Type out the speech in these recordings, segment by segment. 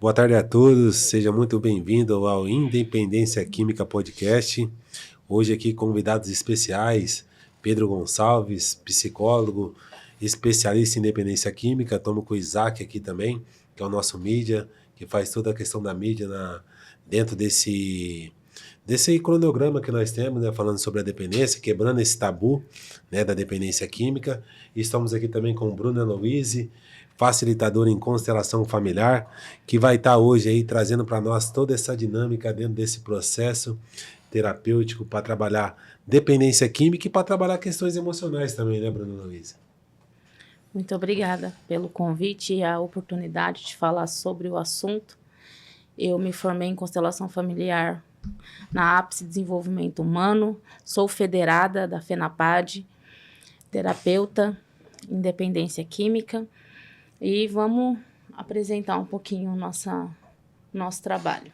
Boa tarde a todos, seja muito bem-vindo ao Independência Química Podcast. Hoje aqui convidados especiais, Pedro Gonçalves, psicólogo, especialista em independência química. Estamos com o Isaac aqui também, que é o nosso mídia, que faz toda a questão da mídia dentro desse cronograma que nós temos, né, falando sobre a dependência, quebrando esse tabu, né, da dependência química. E estamos aqui também com o Bruno Eloise, facilitador em constelação familiar, que vai estar hoje aí trazendo para nós toda essa dinâmica dentro desse processo terapêutico para trabalhar dependência química e para trabalhar questões emocionais também, né, Bruno Eloise? Muito obrigada pelo convite e a oportunidade de falar sobre o assunto. Eu me formei em constelação familiar na Ápice Desenvolvimento Humano, sou federada da FENAPAD, terapeuta em dependência química, e vamos apresentar um pouquinho nosso trabalho.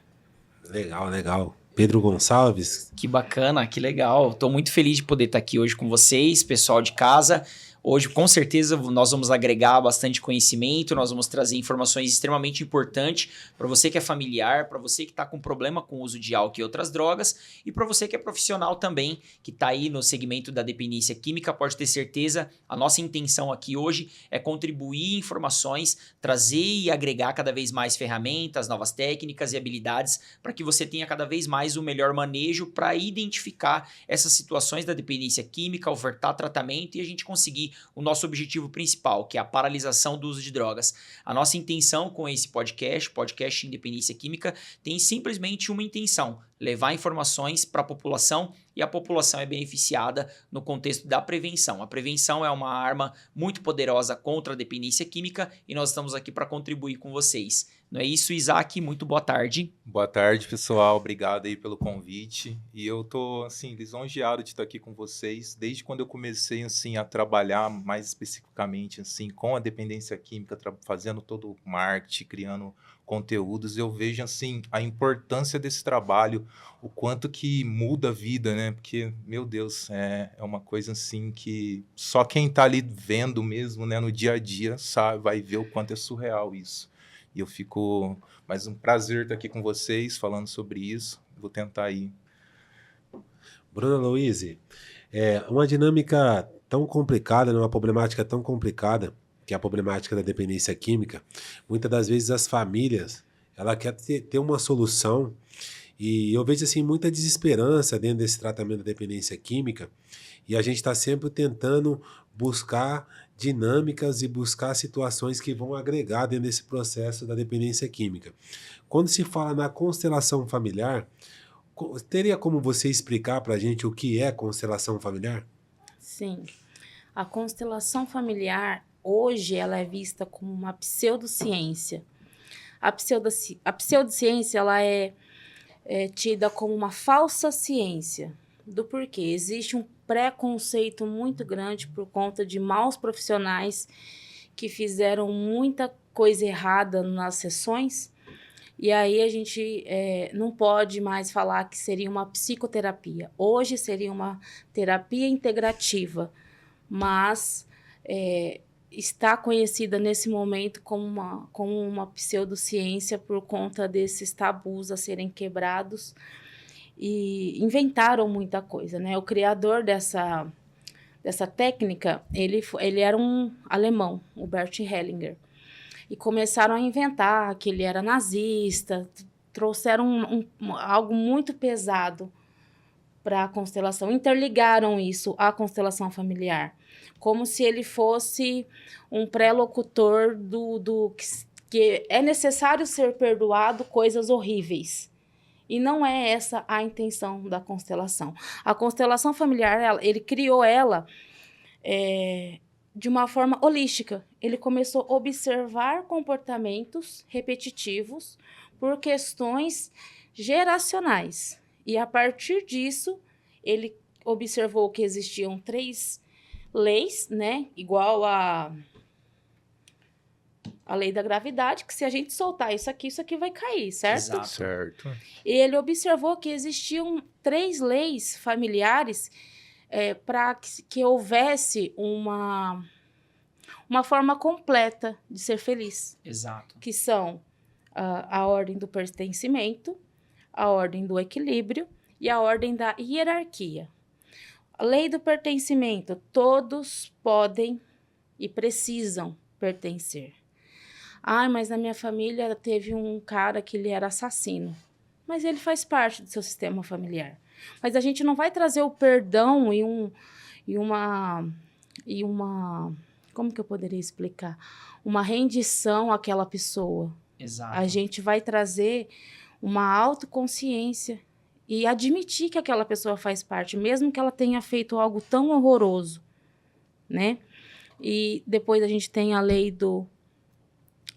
Legal. Pedro Gonçalves. Que bacana, que legal. Estou muito feliz de poder estar aqui hoje com vocês, pessoal de casa. Hoje, com certeza, nós vamos agregar bastante conhecimento, nós vamos trazer informações extremamente importantes para você que é familiar, para você que está com problema com o uso de álcool e outras drogas, e para você que é profissional também, que está aí no segmento da dependência química. Pode ter certeza, a nossa intenção aqui hoje é contribuir informações, trazer e agregar cada vez mais ferramentas, novas técnicas e habilidades para que você tenha cada vez mais o melhor manejo para identificar essas situações da dependência química, ofertar tratamento e a gente conseguir o nosso objetivo principal, que é a paralisação do uso de drogas. A nossa intenção com esse podcast Independência Química, tem simplesmente uma intenção: levar informações para a população, e a população é beneficiada no contexto da prevenção. A prevenção é uma arma muito poderosa contra a dependência química e nós estamos aqui para contribuir com vocês. Não é isso, Isaac? Muito boa tarde. Boa tarde, pessoal. Obrigado aí pelo convite. E eu tô, assim, lisonjeado de estar aqui com vocês. Desde quando eu comecei, assim, a trabalhar mais especificamente, assim, com a dependência química, fazendo todo o marketing, criando conteúdos, eu vejo, assim, a importância desse trabalho, o quanto que muda a vida, né? Porque, meu Deus, é uma coisa, assim, que só quem tá ali vendo mesmo, né, no dia a dia, sabe, vai ver o quanto é surreal isso. E eu fico... Mas um prazer estar aqui com vocês, falando sobre isso. Vou tentar aí. Bruno Eloise, uma dinâmica tão complicada, uma problemática tão complicada, que é a problemática da dependência química. Muitas das vezes as famílias, ela quer ter uma solução, e eu vejo assim muita desesperança dentro desse tratamento da dependência química, e a gente está sempre tentando buscar dinâmicas e buscar situações que vão agregar dentro desse processo da dependência química. Quando se fala na constelação familiar, teria como você explicar para a gente o que é constelação familiar? Sim, a constelação familiar, hoje, ela é vista como uma pseudociência. A pseudociência, ela é tida como uma falsa ciência. Do porquê? Existe um preconceito muito grande por conta de maus profissionais que fizeram muita coisa errada nas sessões, e aí a gente não pode mais falar que seria uma psicoterapia. Hoje seria uma terapia integrativa, mas está conhecida nesse momento como uma pseudociência por conta desses tabus a serem quebrados, e inventaram muita coisa, né? O criador dessa técnica, ele era um alemão, o Bert Hellinger, e começaram a inventar que ele era nazista, trouxeram algo muito pesado para a constelação, interligaram isso à constelação familiar, como se ele fosse um pré-locutor do que é necessário ser perdoado coisas horríveis. E não é essa a intenção da constelação. A constelação familiar, ele criou ela de uma forma holística. Ele começou a observar comportamentos repetitivos por questões geracionais. E a partir disso, ele observou que existiam 3 leis, né? Igual a lei da gravidade, que se a gente soltar isso aqui vai cair, certo? Exato. Certo. E ele observou que existiam 3 leis familiares para que houvesse uma forma completa de ser feliz. Exato. Que são a ordem do pertencimento, a ordem do equilíbrio e a ordem da hierarquia. A lei do pertencimento, todos podem e precisam pertencer. Mas na minha família teve um cara que ele era assassino. Mas ele faz parte do seu sistema familiar. Mas a gente não vai trazer o perdão e uma... Como que eu poderia explicar? Uma rendição àquela pessoa. Exato. A gente vai trazer uma autoconsciência e admitir que aquela pessoa faz parte, mesmo que ela tenha feito algo tão horroroso, né? E depois a gente tem a lei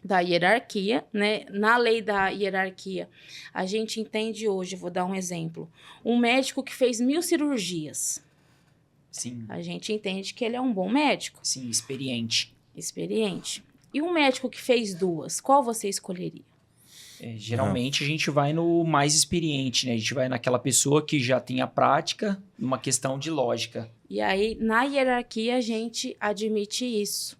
da hierarquia, né? Na lei da hierarquia, a gente entende hoje, vou dar um exemplo, um médico que fez 1000 cirurgias. Sim. A gente entende que ele é um bom médico. Sim, experiente. Experiente. E um médico que fez 2, qual você escolheria? Geralmente a gente vai no mais experiente, né? A gente vai naquela pessoa que já tem a prática, numa questão de lógica. E aí, na hierarquia, a gente admite isso.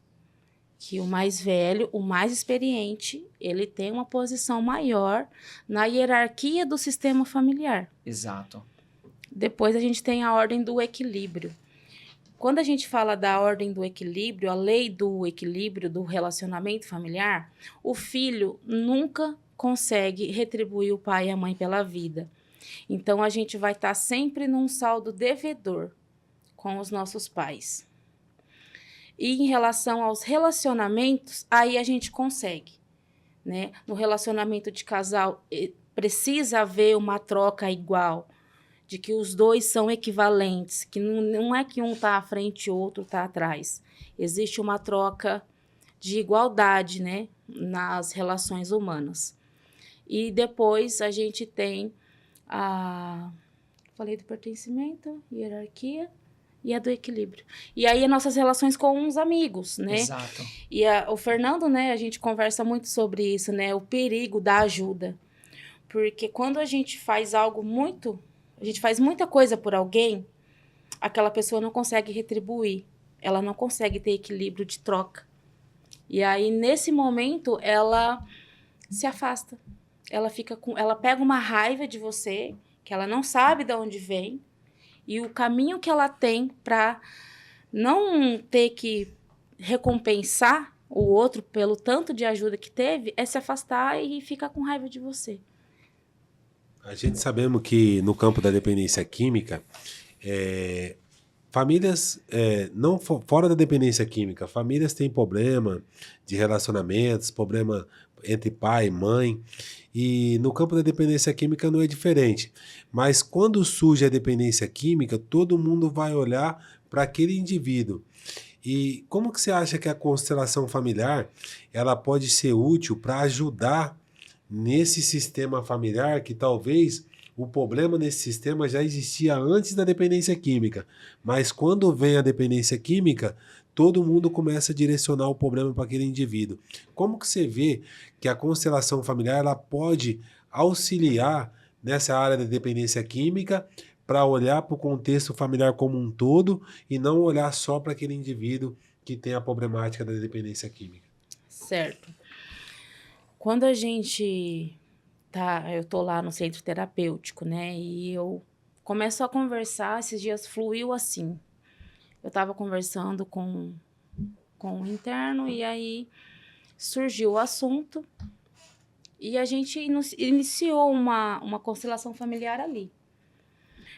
Que o mais velho, o mais experiente, ele tem uma posição maior na hierarquia do sistema familiar. Exato. Depois a gente tem a ordem do equilíbrio. Quando a gente fala da ordem do equilíbrio, a lei do equilíbrio do relacionamento familiar, o filho nunca consegue retribuir o pai e a mãe pela vida. Então, a gente vai estar sempre num saldo devedor com os nossos pais. E em relação aos relacionamentos, aí a gente consegue, né? No relacionamento de casal, precisa haver uma troca igual, de que os dois são equivalentes, que não é que um está à frente e o outro está atrás. Existe uma troca de igualdade, né, nas relações humanas. E depois a gente tem falei do pertencimento, hierarquia e a do equilíbrio. E aí as nossas relações com os amigos, né? Exato. E o Fernando, né, a gente conversa muito sobre isso, né, o perigo da ajuda. Porque quando a gente faz a gente faz muita coisa por alguém, aquela pessoa não consegue retribuir. Ela não consegue ter equilíbrio de troca. E aí, nesse momento, ela se afasta. Ela pega uma raiva de você, que ela não sabe de onde vem, e o caminho que ela tem para não ter que recompensar o outro pelo tanto de ajuda que teve é se afastar e ficar com raiva de você. A gente sabemos que no campo da dependência química, famílias, não fora da dependência química, famílias têm problema de relacionamentos, problema entre pai e mãe, e no campo da dependência química não é diferente. Mas quando surge a dependência química, todo mundo vai olhar para aquele indivíduo. E como que você acha que a constelação familiar ela pode ser útil para ajudar nesse sistema familiar que talvez o problema nesse sistema já existia antes da dependência química, mas quando vem a dependência química, todo mundo começa a direcionar o problema para aquele indivíduo. Como que você vê que a constelação familiar ela pode auxiliar nessa área da dependência química para olhar para o contexto familiar como um todo e não olhar só para aquele indivíduo que tem a problemática da dependência química? Certo. Quando a gente eu tô lá no centro terapêutico, né, e eu começo a conversar, esses dias fluiu assim. Eu estava conversando com o interno e aí surgiu o assunto e a gente iniciou uma constelação familiar ali.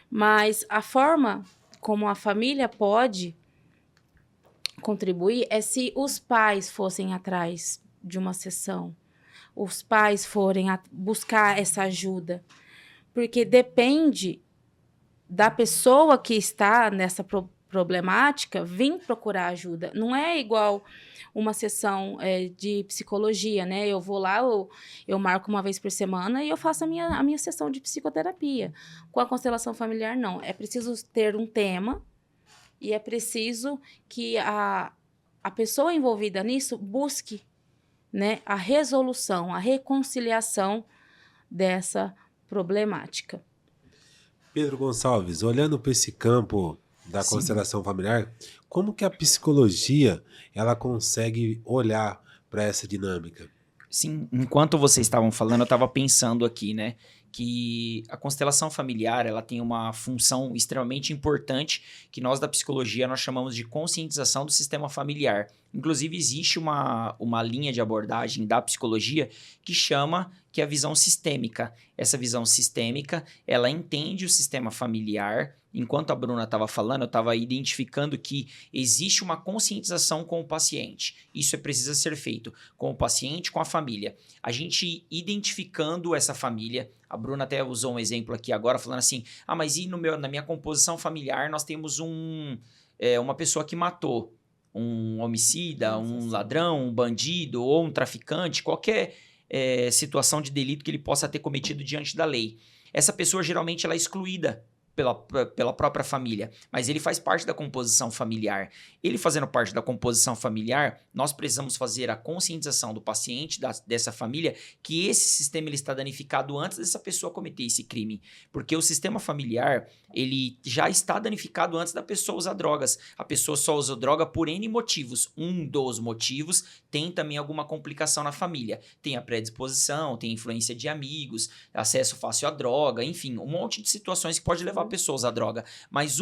Mas a forma como a família pode contribuir é se os pais fossem atrás de uma sessão, os pais forem buscar essa ajuda, porque depende da pessoa que está nessa problemática vir procurar ajuda. Não é igual uma sessão de psicologia, né? Eu vou lá, eu marco uma vez por semana e eu faço a minha sessão de psicoterapia. Com a constelação familiar, não. É preciso ter um tema e é preciso que a pessoa envolvida nisso busque, né, a resolução, a reconciliação dessa problemática. Pedro Gonçalves, olhando para esse campo da constelação familiar, como que a psicologia ela consegue olhar para essa dinâmica? Sim, enquanto vocês estavam falando, eu estava pensando aqui, né? Que a constelação familiar, ela tem uma função extremamente importante que nós da psicologia nós chamamos de conscientização do sistema familiar. Inclusive, existe uma linha de abordagem da psicologia que é a visão sistêmica. Essa visão sistêmica, ela entende o sistema familiar. Enquanto a Bruna estava falando, eu estava identificando que existe uma conscientização com o paciente. Isso precisa ser feito com o paciente, com a família. A gente identificando essa família, a Bruna até usou um exemplo aqui agora, falando assim, mas e na minha composição familiar nós temos uma pessoa que matou, um homicida, um ladrão, um bandido ou um traficante, qualquer situação de delito que ele possa ter cometido diante da lei. Essa pessoa geralmente ela é excluída pela própria família, mas ele faz parte da composição familiar. Ele fazendo parte da composição familiar, nós precisamos fazer a conscientização do paciente, dessa família, que esse sistema ele está danificado antes dessa pessoa cometer esse crime. Porque o sistema familiar, ele já está danificado antes da pessoa usar drogas. A pessoa só usa droga por N motivos. Um dos motivos tem também alguma complicação na família. Tem a predisposição, tem influência de amigos, acesso fácil à droga, enfim, um monte de situações que pode levar pessoas à droga, mas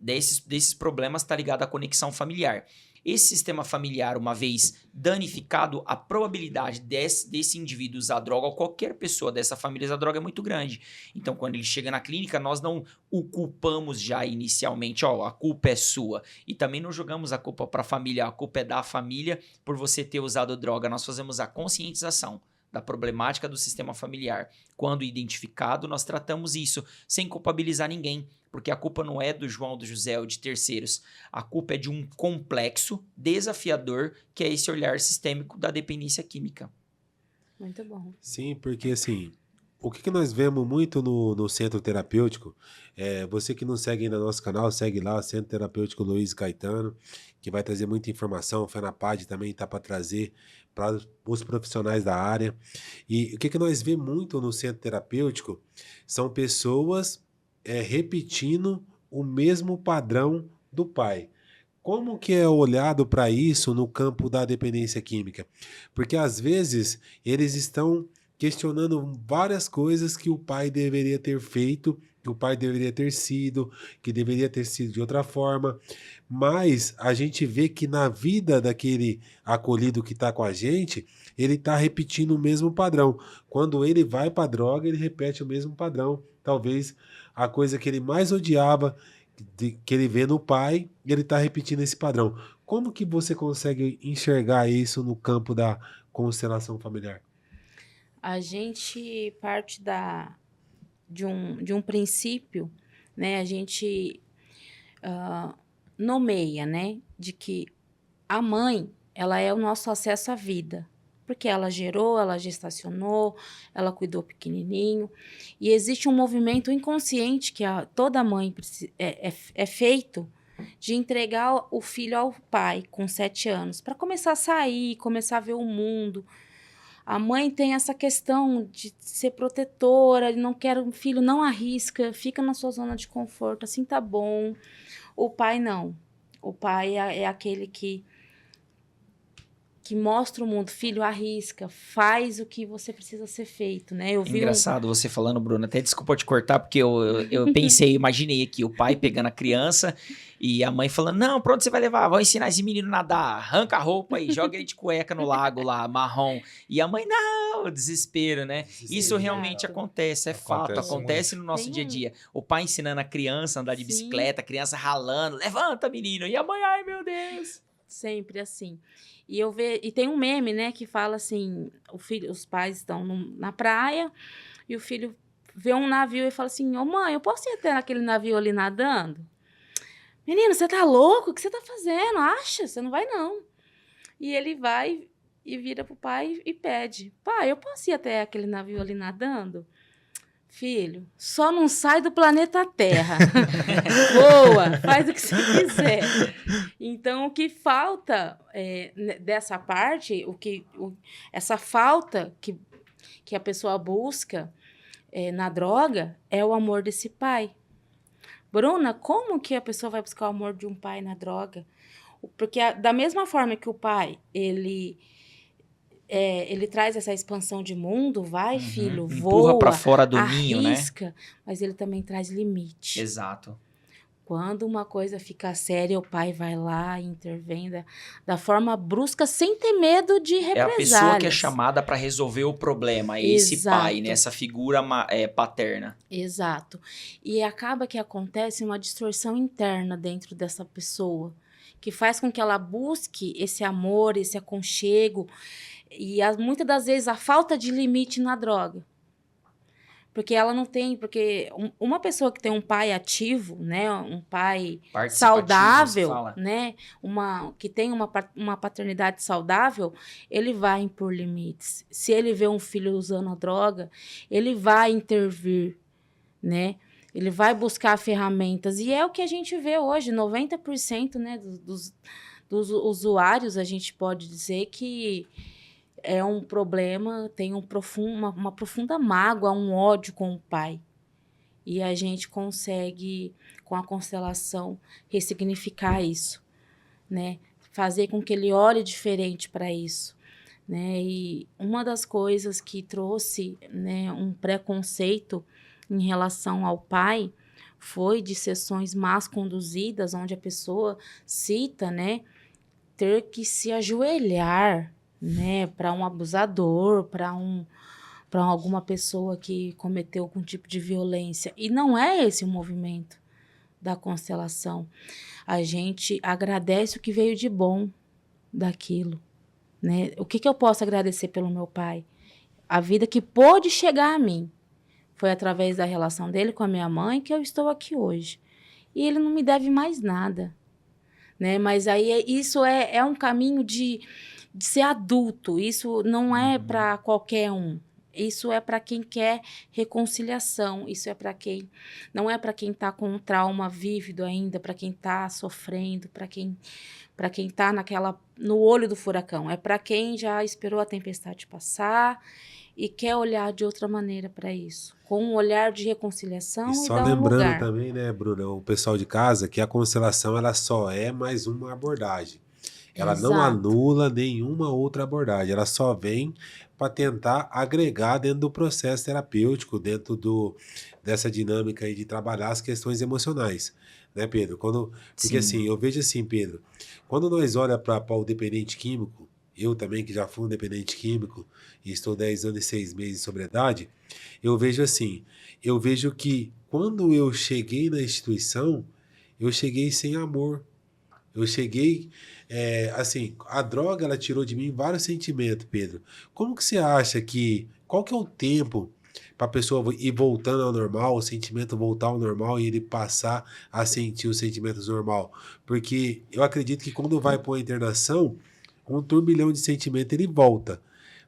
desses problemas está ligado à conexão familiar. Esse sistema familiar, uma vez danificado, a probabilidade desse indivíduo usar droga ou qualquer pessoa dessa família usar droga é muito grande. Então, quando ele chega na clínica, nós não o culpamos já inicialmente, a culpa é sua. E também não jogamos a culpa para a família, a culpa é da família por você ter usado droga. Nós fazemos a conscientização da problemática do sistema familiar. Quando identificado, nós tratamos isso sem culpabilizar ninguém, porque a culpa não é do João, do José ou de terceiros. A culpa é de um complexo desafiador que é esse olhar sistêmico da dependência química. Muito bom. Sim, porque assim, o que nós vemos muito no centro terapêutico, você que não segue ainda nosso canal, segue lá, Centro Terapêutico Luiz Caetano, que vai trazer muita informação, o FENAPAD também está para trazer para os profissionais da área. E o que nós vemos muito no centro terapêutico são pessoas repetindo o mesmo padrão do pai. Como que é olhado para isso no campo da dependência química? Porque às vezes eles estão questionando várias coisas que o pai deveria ter feito, que o pai deveria ter sido, que deveria ter sido de outra forma, mas a gente vê que na vida daquele acolhido que está com a gente, ele está repetindo o mesmo padrão. Quando ele vai para a droga, ele repete o mesmo padrão. Talvez a coisa que ele mais odiava, que ele vê no pai, ele está repetindo esse padrão. Como que você consegue enxergar isso no campo da constelação familiar? A gente parte de um princípio, né? A gente nomeia, né? De que a mãe, ela é o nosso acesso à vida. Porque ela gerou, ela gestacionou, ela cuidou pequenininho. E existe um movimento inconsciente que toda mãe é feito de entregar o filho ao pai com 7 anos, para começar a sair, começar a ver o mundo. A mãe tem essa questão de ser protetora, não quer um filho, não arrisca, fica na sua zona de conforto, assim tá bom. O pai não. O pai é aquele que mostra o mundo, filho, arrisca, faz o que você precisa ser feito, né? Engraçado você falando, Bruno, até desculpa te cortar, porque eu pensei, imaginei aqui, o pai pegando a criança e a mãe falando, não, pra onde você vai levar? Vou ensinar esse menino a nadar, arranca a roupa e joga ele de cueca no lago lá, marrom. E a mãe, não, desespero, né? Isso realmente acontece, fato, acontece no nosso dia a dia. O pai ensinando a criança a andar de bicicleta, a criança ralando, levanta, menino, e a mãe, ai, meu Deus. Sempre assim. E tem um meme, né, que fala assim, os pais estão na praia e o filho vê um navio e fala assim, ô mãe, eu posso ir até naquele navio ali nadando? Menino, você tá louco? O que você tá fazendo? Acha? Você não vai não. E ele vai e vira pro pai e pede, pai, eu posso ir até aquele navio ali nadando? Filho, só não sai do planeta Terra. Boa, faz o que você quiser. Então, o que falta dessa parte, essa falta que a pessoa busca na droga é o amor desse pai. Bruna, como que a pessoa vai buscar o amor de um pai na droga? Porque da mesma forma que o pai, ele ele traz essa expansão de mundo, vai, filho, Empurra voa, para fora do ninho, né? arrisca, mas ele também traz limite. Exato. Quando uma coisa fica séria, o pai vai lá e intervém da forma brusca, sem ter medo de É represálias. a pessoa que é chamada para resolver o problema, é esse pai, né? Essa figura paterna. Exato. E acaba que acontece uma distorção interna dentro dessa pessoa, que faz com que ela busque esse amor, esse aconchego, e muitas das vezes a falta de limite na droga. Porque ela não tem, porque uma pessoa que tem um pai ativo, né, um pai saudável, né, que tem uma paternidade saudável, ele vai impor limites. Se ele vê um filho usando a droga, ele vai intervir, né? Ele vai buscar ferramentas. E é o que a gente vê hoje, 90%, né, dos usuários, a gente pode dizer que é um problema, tem uma profunda mágoa, um ódio com o pai. E a gente consegue, com a constelação, ressignificar isso, né? Fazer com que ele olhe diferente para isso, né? E uma das coisas que trouxe, né, um preconceito em relação ao pai foi de sessões más conduzidas, onde a pessoa cita, né, ter que se ajoelhar, né, para um abusador, para alguma pessoa que cometeu algum tipo de violência. E não é esse o movimento da constelação. A gente agradece o que veio de bom daquilo, né? O que eu posso agradecer pelo meu pai? A vida que pôde chegar a mim. Foi através da relação dele com a minha mãe que eu estou aqui hoje. E ele não me deve mais nada, né? Mas aí isso é um caminho de ser adulto. Isso não é para qualquer um. Isso é para quem quer reconciliação. Isso é para quem não é para quem está com um trauma vívido ainda, para quem está sofrendo, para quem está no olho do furacão. É para quem já esperou a tempestade passar e quer olhar de outra maneira para isso, com um olhar de reconciliação e só dar um lembrando lugar. também, né, Bruna, o pessoal de casa, que a constelação ela só é mais uma abordagem. Ela não anula nenhuma outra abordagem, ela só vem para tentar agregar dentro do processo terapêutico, dentro dessa dinâmica aí de trabalhar as questões emocionais, né, Pedro? Porque assim, eu vejo assim, Pedro, quando nós olhamos para o dependente químico, eu também que já fui um dependente químico e estou 10 anos e 6 meses de sobriedade, eu vejo assim, eu vejo que quando eu cheguei na instituição, eu cheguei sem amor. Eu cheguei, assim, a droga ela tirou de mim vários sentimentos, Pedro. Como que você acha qual que é o tempo para a pessoa ir voltando ao normal, o sentimento voltar ao normal e ele passar a sentir os sentimentos normal? Porque eu acredito que quando vai para uma internação, um turbilhão de sentimento ele volta.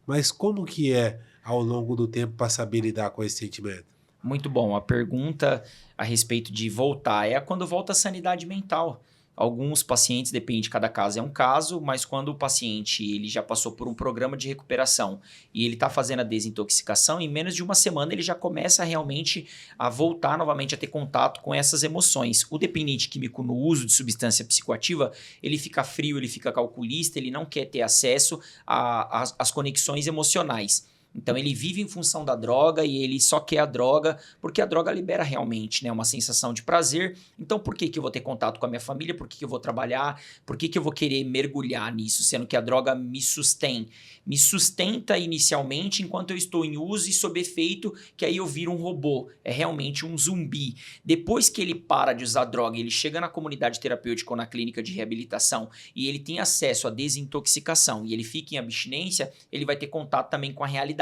Mas como que é ao longo do tempo para saber lidar com esse sentimento? Muito bom. A pergunta a respeito de voltar é quando volta a sanidade mental. Alguns pacientes, depende, cada caso é um caso, mas quando o paciente ele já passou por um programa de recuperação e ele está fazendo a desintoxicação, em menos de uma semana ele já começa realmente a voltar novamente a ter contato com essas emoções. O dependente químico no uso de substância psicoativa, ele fica frio, ele fica calculista, ele não quer ter acesso às conexões emocionais. Então ele vive em função da droga e ele só quer a droga porque a droga libera realmente, né, uma sensação de prazer. Então por que eu vou ter contato com a minha família? Por que eu vou trabalhar? Por que eu vou querer mergulhar nisso, sendo que a droga me sustenta? Me sustenta inicialmente enquanto eu estou em uso e sob efeito, que aí eu viro um robô. É realmente um zumbi. Depois que ele para de usar droga, ele chega na comunidade terapêutica ou na clínica de reabilitação e ele tem acesso à desintoxicação e ele fica em abstinência, ele vai ter contato também com a realidade.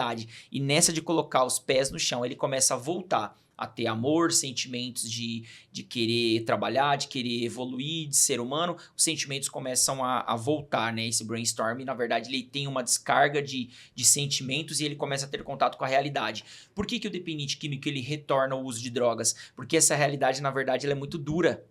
E nessa de colocar os pés no chão, ele começa a voltar a ter amor, sentimentos de querer trabalhar, de querer evoluir, de ser humano. Os sentimentos começam a voltar, né? Esse brainstorm, na verdade, ele tem uma descarga de sentimentos e ele começa a ter contato com a realidade. Por que o dependente químico ele retorna ao uso de drogas? Porque essa realidade, na verdade, ela é muito dura.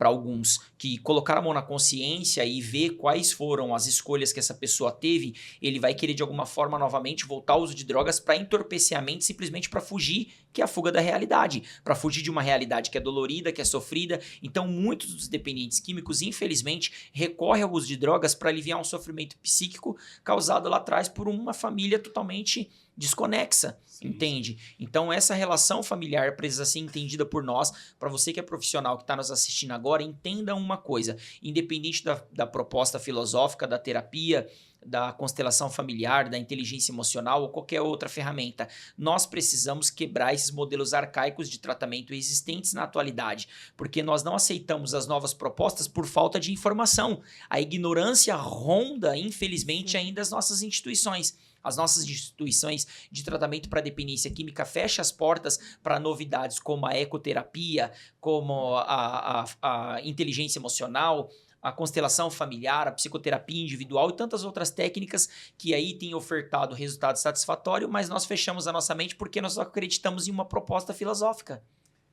para alguns, que colocar a mão na consciência e ver quais foram as escolhas que essa pessoa teve, ele vai querer de alguma forma novamente voltar ao uso de drogas para entorpecer a mente, simplesmente para fugir, que é a fuga da realidade, para fugir de uma realidade que é dolorida, que é sofrida. Então, muitos dos dependentes químicos, infelizmente, recorrem ao uso de drogas para aliviar um sofrimento psíquico causado lá atrás por uma família totalmente desconexa, entende? Então, essa relação familiar precisa ser entendida por nós. Para você que é profissional que está nos assistindo agora, entenda uma coisa, independente da proposta filosófica, da terapia, da constelação familiar, da inteligência emocional ou qualquer outra ferramenta, nós precisamos quebrar esses modelos arcaicos de tratamento existentes na atualidade, porque nós não aceitamos as novas propostas por falta de informação. A ignorância ronda, infelizmente, ainda as nossas instituições. As nossas instituições de tratamento para dependência química fecham as portas para novidades como a ecoterapia, como a inteligência emocional, a constelação familiar, a psicoterapia individual e tantas outras técnicas que aí têm ofertado resultado satisfatório, mas nós fechamos a nossa mente porque nós acreditamos em uma proposta filosófica.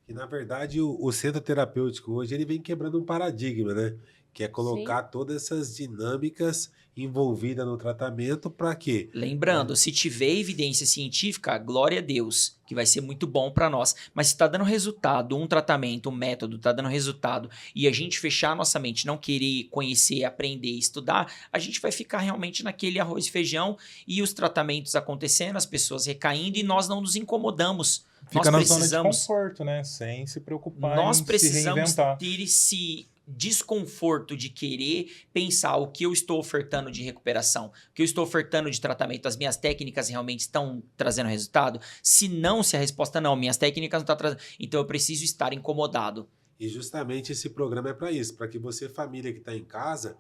E, na verdade, o centro terapêutico hoje ele vem quebrando um paradigma, né? Que é colocar todas essas dinâmicas envolvidas no tratamento para quê? Lembrando, se tiver evidência científica, glória a Deus, que vai ser muito bom para nós. Mas se está dando resultado, um tratamento, um método está dando resultado e a gente fechar a nossa mente, não querer conhecer, aprender, estudar, a gente vai ficar realmente naquele arroz e feijão e os tratamentos acontecendo, as pessoas recaindo e nós não nos incomodamos. Fica na zona de conforto, né? Sem se preocupar Nós em precisamos se reinventar. ter esse desconforto de querer pensar o que eu estou ofertando de recuperação, o que eu estou ofertando de tratamento, as minhas técnicas realmente estão trazendo resultado? Se a resposta não, minhas técnicas não estão trazendo, então eu preciso estar incomodado. E justamente esse programa é para isso, para que você, família que está em casa,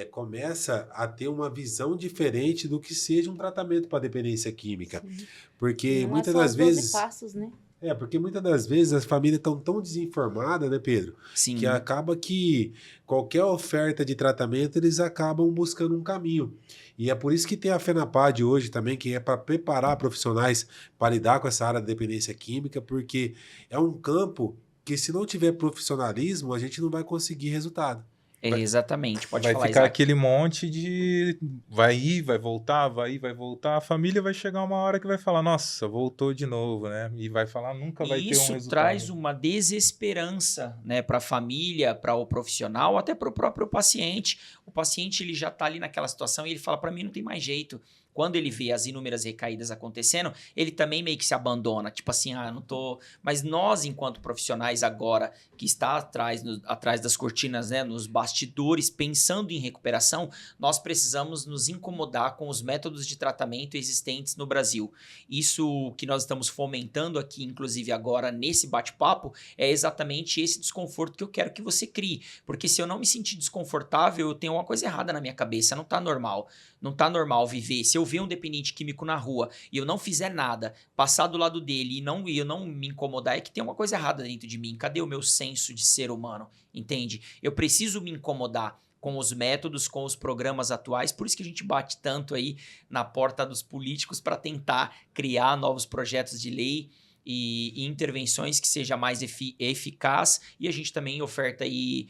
começa a ter uma visão diferente do que seja um tratamento para dependência química. Sim. Porque Não muitas é só das os 12 vezes... passos, né? Porque muitas das vezes as famílias estão tão desinformadas, né, Pedro? Sim. Que acaba que qualquer oferta de tratamento, eles acabam buscando um caminho. E é por isso que tem a FENAPAD hoje também, que é para preparar profissionais para lidar com essa área da dependência química, porque é um campo que, se não tiver profissionalismo, a gente não vai conseguir resultado. Exatamente, pode vai falar, ficar Isaac. aquele monte de vai ir, vai voltar, vai ir, vai voltar. A família vai chegar uma hora que vai falar, nossa, voltou de novo, né? E vai falar, nunca vai ter um resultado. Isso traz uma desesperança, né, para a família, para o profissional, até para o próprio paciente. O paciente ele já está ali naquela situação e ele fala, para mim não tem mais jeito. Quando ele vê as inúmeras recaídas acontecendo, ele também meio que se abandona. Tipo assim, não tô... Mas nós, enquanto profissionais agora, que está atrás das cortinas, né, nos bastidores, pensando em recuperação, nós precisamos nos incomodar com os métodos de tratamento existentes no Brasil. Isso que nós estamos fomentando aqui, inclusive agora, nesse bate-papo, é exatamente esse desconforto que eu quero que você crie. Porque se eu não me sentir desconfortável, eu tenho uma coisa errada na minha cabeça, não tá normal. Não tá normal viver. Se eu ver um dependente químico na rua e eu não fizer nada, passar do lado dele e eu não me incomodar, é que tem uma coisa errada dentro de mim. Cadê o meu senso de ser humano? Entende? Eu preciso me incomodar com os métodos, com os programas atuais, por isso que a gente bate tanto aí na porta dos políticos para tentar criar novos projetos de lei e intervenções que seja mais eficaz, e a gente também oferta aí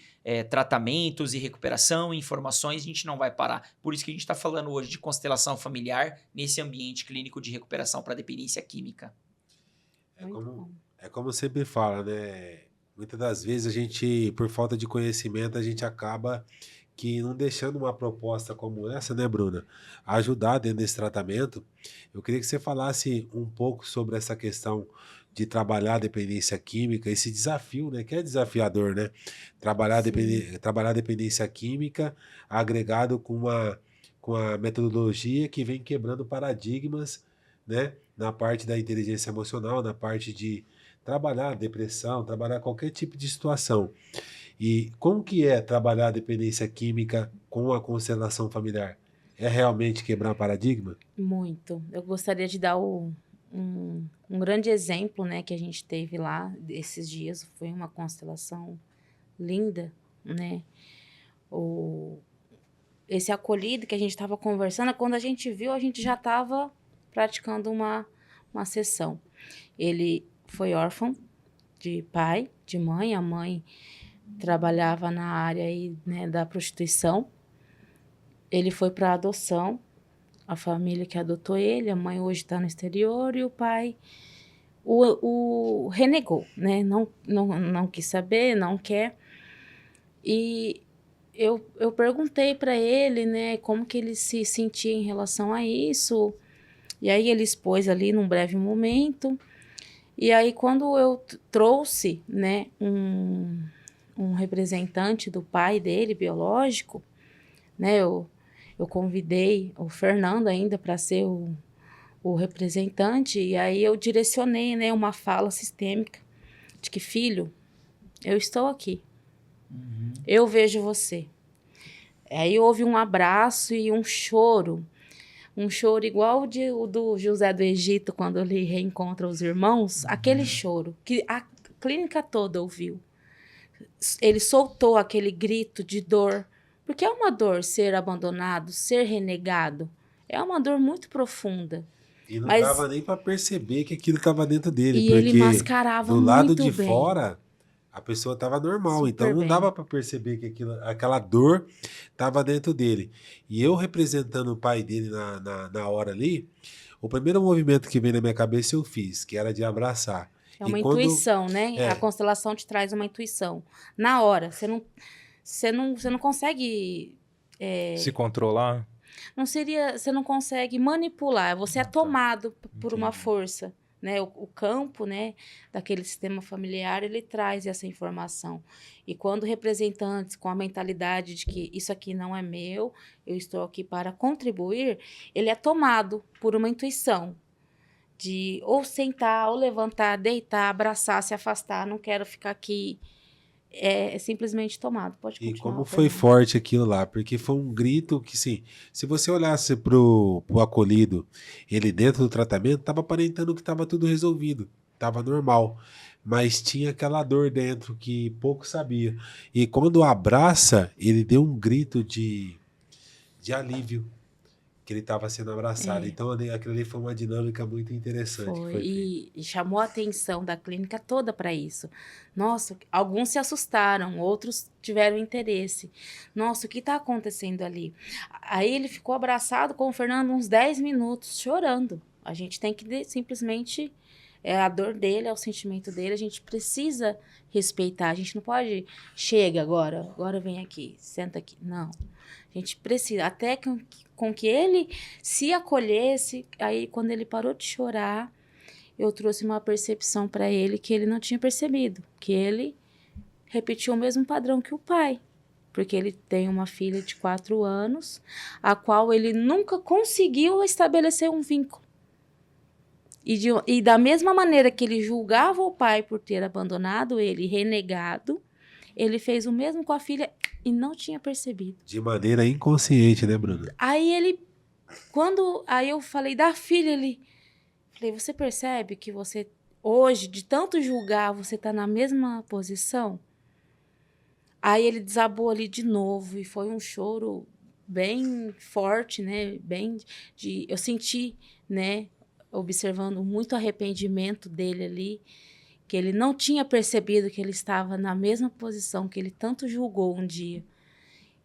tratamentos e recuperação, informações, a gente não vai parar. Por isso que a gente está falando hoje de constelação familiar nesse ambiente clínico de recuperação para dependência química. É como sempre fala, né? Muitas das vezes a gente, por falta de conhecimento, a gente acaba que não deixando uma proposta como essa, né, Bruna, ajudar dentro desse tratamento. Eu queria que você falasse um pouco sobre essa questão de trabalhar a dependência química, esse desafio, né, que é desafiador, né? Trabalhar a dependência química agregado com a metodologia que vem quebrando paradigmas, né, na parte da inteligência emocional, na parte de trabalhar a depressão, trabalhar qualquer tipo de situação. E como que é trabalhar a dependência química com a constelação familiar? É realmente quebrar paradigma? Muito. Eu gostaria de dar um grande exemplo, né, que a gente teve lá esses dias. Foi uma constelação linda, né? Esse acolhido que a gente estava conversando, quando a gente viu, a gente já estava praticando uma sessão. Ele foi órfão de pai, de mãe, a mãe trabalhava na área aí, né, da prostituição. Ele foi para adoção, a família que adotou ele, a mãe hoje está no exterior e o pai o renegou, né? Não quis saber, não quer. E eu perguntei para ele, né, como que ele se sentia em relação a isso. E aí ele expôs ali num breve momento. E aí quando eu trouxe, né, um representante do pai dele, biológico, né, eu convidei o Fernando ainda para ser o representante, e aí eu direcionei, né, uma fala sistêmica de que, filho, eu estou aqui, eu vejo você. Aí houve um abraço e um choro igual o do José do Egito, quando ele reencontra os irmãos, aquele choro que a clínica toda ouviu. Ele soltou aquele grito de dor, porque é uma dor ser abandonado, ser renegado, é uma dor muito profunda. E não dava nem para perceber que aquilo estava dentro dele, E porque ele mascarava do lado muito de bem. fora a pessoa estava normal, Super então não bem. dava para perceber que aquela dor estava dentro dele. E eu representando o pai dele na hora ali, o primeiro movimento que veio na minha cabeça eu fiz, que era de abraçar. É uma E quando- intuição, né? É. A constelação te traz uma intuição. Na hora, você não consegue... Se controlar. Você não consegue manipular, você é tomado por uma Entendi. força, né? O campo, né, daquele sistema familiar, ele traz essa informação. E quando representantes com a mentalidade de que isso aqui não é meu, eu estou aqui para contribuir, ele é tomado por uma intuição de ou sentar, ou levantar, deitar, abraçar, se afastar, não quero ficar aqui. É simplesmente tomado. Pode E continuar. como foi Fernando. forte aquilo lá, porque foi um grito que, sim, se você olhasse pro acolhido, ele dentro do tratamento, estava aparentando que estava tudo resolvido, estava normal, mas tinha aquela dor dentro que pouco sabia. E quando abraça, ele deu um grito de alívio, que ele estava sendo abraçado. É. Então, aquilo ali foi uma dinâmica muito interessante. que Foi, foi feita. e chamou a atenção da clínica toda para isso. Nossa, alguns se assustaram, outros tiveram interesse. Nossa, o que está acontecendo ali? Aí ele ficou abraçado com o Fernando uns 10 minutos, chorando. A gente tem que simplesmente... É a dor dele, é o sentimento dele, a gente precisa respeitar. A gente não pode... Chega agora vem aqui, senta aqui. Não. A gente precisa, até com que ele se acolhesse, aí quando ele parou de chorar, eu trouxe uma percepção para ele que ele não tinha percebido, que ele repetiu o mesmo padrão que o pai, porque ele tem uma filha de 4 anos, a qual ele nunca conseguiu estabelecer um vínculo. E da mesma maneira que ele julgava o pai por ter abandonado ele, renegado, ele fez o mesmo com a filha e não tinha percebido. De maneira inconsciente, né, Bruna? Aí eu falei da filha, falei, você percebe que você, hoje, de tanto julgar, você tá na mesma posição? Aí ele desabou ali de novo e foi um choro bem forte, né? Eu senti, né? Observando muito arrependimento dele ali, que ele não tinha percebido que ele estava na mesma posição que ele tanto julgou um dia.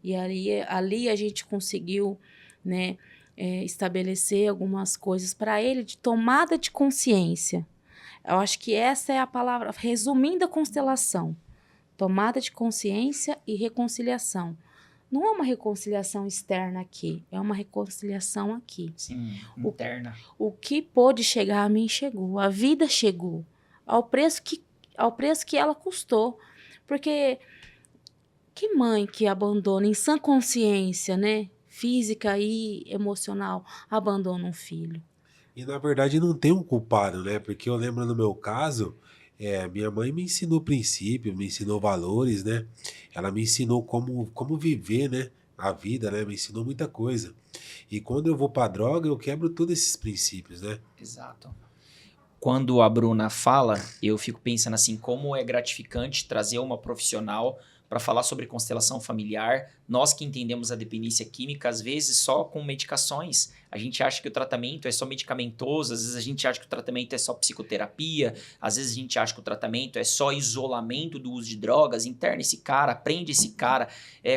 E ali a gente conseguiu, né, estabelecer algumas coisas para ele de tomada de consciência. Eu acho que essa é a palavra, resumindo a constelação. Tomada de consciência e reconciliação. Não é uma reconciliação externa aqui, é uma reconciliação aqui. Sim, interna. O que pôde chegar a mim chegou, a vida chegou, ao preço que ela custou. Porque que mãe que abandona em sã consciência, né, física e emocional, abandona um filho? E na verdade não tem um culpado, né? Porque eu lembro no meu caso, minha mãe me ensinou princípios, me ensinou valores, né? Ela me ensinou como viver, né? A vida, né? Me ensinou muita coisa. E quando eu vou pra droga, eu quebro todos esses princípios, né? Exato. Quando a Bruna fala, eu fico pensando assim, como é gratificante trazer uma profissional para falar sobre constelação familiar. Nós que entendemos a dependência química, às vezes só com medicações, A gente acha que o tratamento é só medicamentoso, às vezes a gente acha que o tratamento é só psicoterapia, às vezes a gente acha que o tratamento é só isolamento do uso de drogas, interna esse cara, prende esse cara,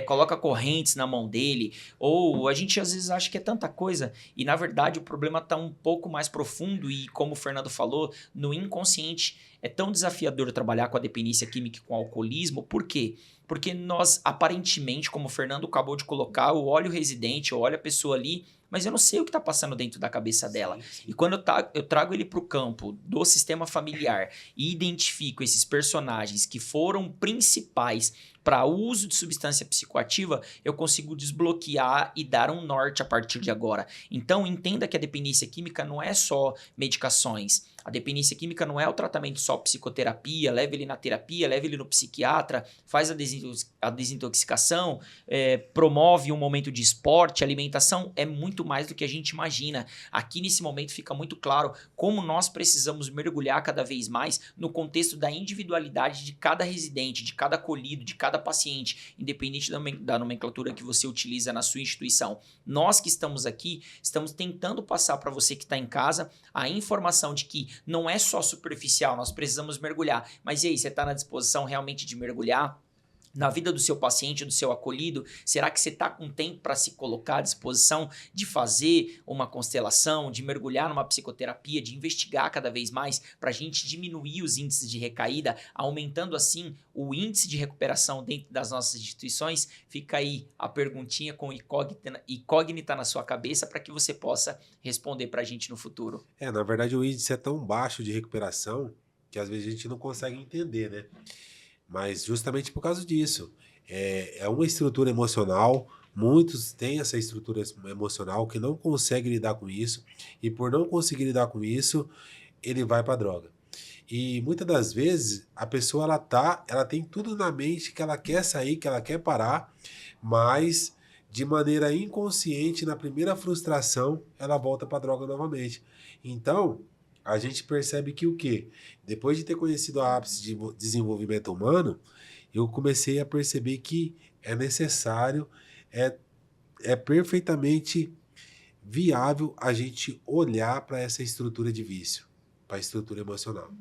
coloca correntes na mão dele, ou a gente às vezes acha que é tanta coisa, e na verdade o problema está um pouco mais profundo e, como o Fernando falou, no inconsciente. É tão desafiador trabalhar com a dependência química e com o alcoolismo, por quê? Porque nós, aparentemente, como o Fernando acabou de colocar, eu olho o residente, eu olho a pessoa ali, mas eu não sei o que está passando dentro da cabeça dela. Sim. E quando eu trago ele para o campo do sistema familiar e identifico esses personagens que foram principais para uso de substância psicoativa, eu consigo desbloquear e dar um norte a partir de agora. Então, entenda que a dependência química não é só medicações. A dependência química não é o tratamento só psicoterapia, leva ele na terapia, leva ele no psiquiatra, faz a desintoxicação, promove um momento de esporte, alimentação, é muito mais do que a gente imagina. Aqui nesse momento fica muito claro como nós precisamos mergulhar cada vez mais no contexto da individualidade de cada residente, de cada acolhido, de cada paciente, independente da nomenclatura que você utiliza na sua instituição. Nós que estamos aqui, estamos tentando passar para você que está em casa a informação de que não é só superficial, nós precisamos mergulhar. Mas e aí, você está na disposição realmente de mergulhar na vida do seu paciente, do seu acolhido? Será que você está com tempo para se colocar à disposição de fazer uma constelação, de mergulhar numa psicoterapia, de investigar cada vez mais para a gente diminuir os índices de recaída, aumentando assim o índice de recuperação dentro das nossas instituições? Fica aí a perguntinha com incógnita na sua cabeça para que você possa responder para a gente no futuro. Na verdade o índice é tão baixo de recuperação que às vezes a gente não consegue entender, né? Mas justamente por causa disso, é uma estrutura emocional, muitos têm essa estrutura emocional que não conseguem lidar com isso, e por não conseguir lidar com isso, ele vai para a droga. E muitas das vezes a pessoa ela tem tudo na mente que ela quer sair, que ela quer parar, mas de maneira inconsciente, na primeira frustração, ela volta para a droga novamente. Então, a gente percebe que o quê? Depois de ter conhecido a ápice de desenvolvimento humano, eu comecei a perceber que é necessário, é perfeitamente viável a gente olhar para essa estrutura de vício, para a estrutura emocional.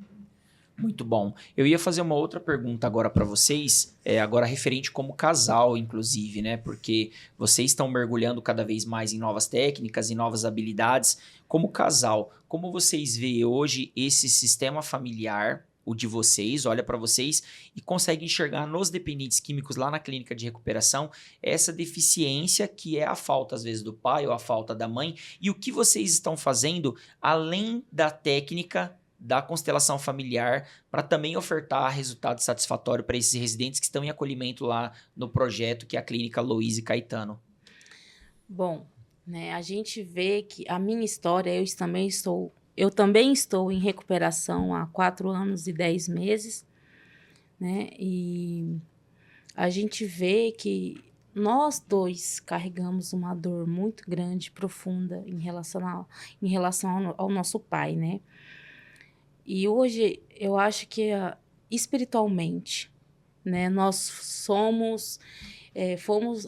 Muito bom. Eu ia fazer uma outra pergunta agora para vocês, agora referente como casal, inclusive, né? Porque vocês estão mergulhando cada vez mais em novas técnicas, em novas habilidades. Como casal, como vocês veem hoje esse sistema familiar, o de vocês, olha para vocês e consegue enxergar nos dependentes químicos lá na clínica de recuperação essa deficiência que é a falta, às vezes, do pai ou a falta da mãe, e o que vocês estão fazendo além da técnica da constelação familiar para também ofertar resultado satisfatório para esses residentes que estão em acolhimento lá no projeto que é a Clínica Louise Caetano? Bom, né, a gente vê que a minha história, eu também estou em recuperação há 4 anos e 10 meses, né, e a gente vê que nós dois carregamos uma dor muito grande, profunda em relação ao nosso pai, né? E hoje eu acho que espiritualmente, né,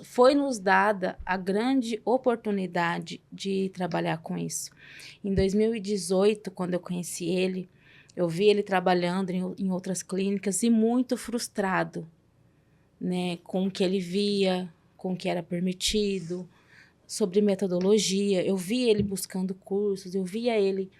foi nos dada a grande oportunidade de trabalhar com isso. Em 2018, quando eu conheci ele, eu vi ele trabalhando em outras clínicas e muito frustrado, né, com o que ele via, com o que era permitido, sobre metodologia. Eu vi ele buscando cursos, eu via ele.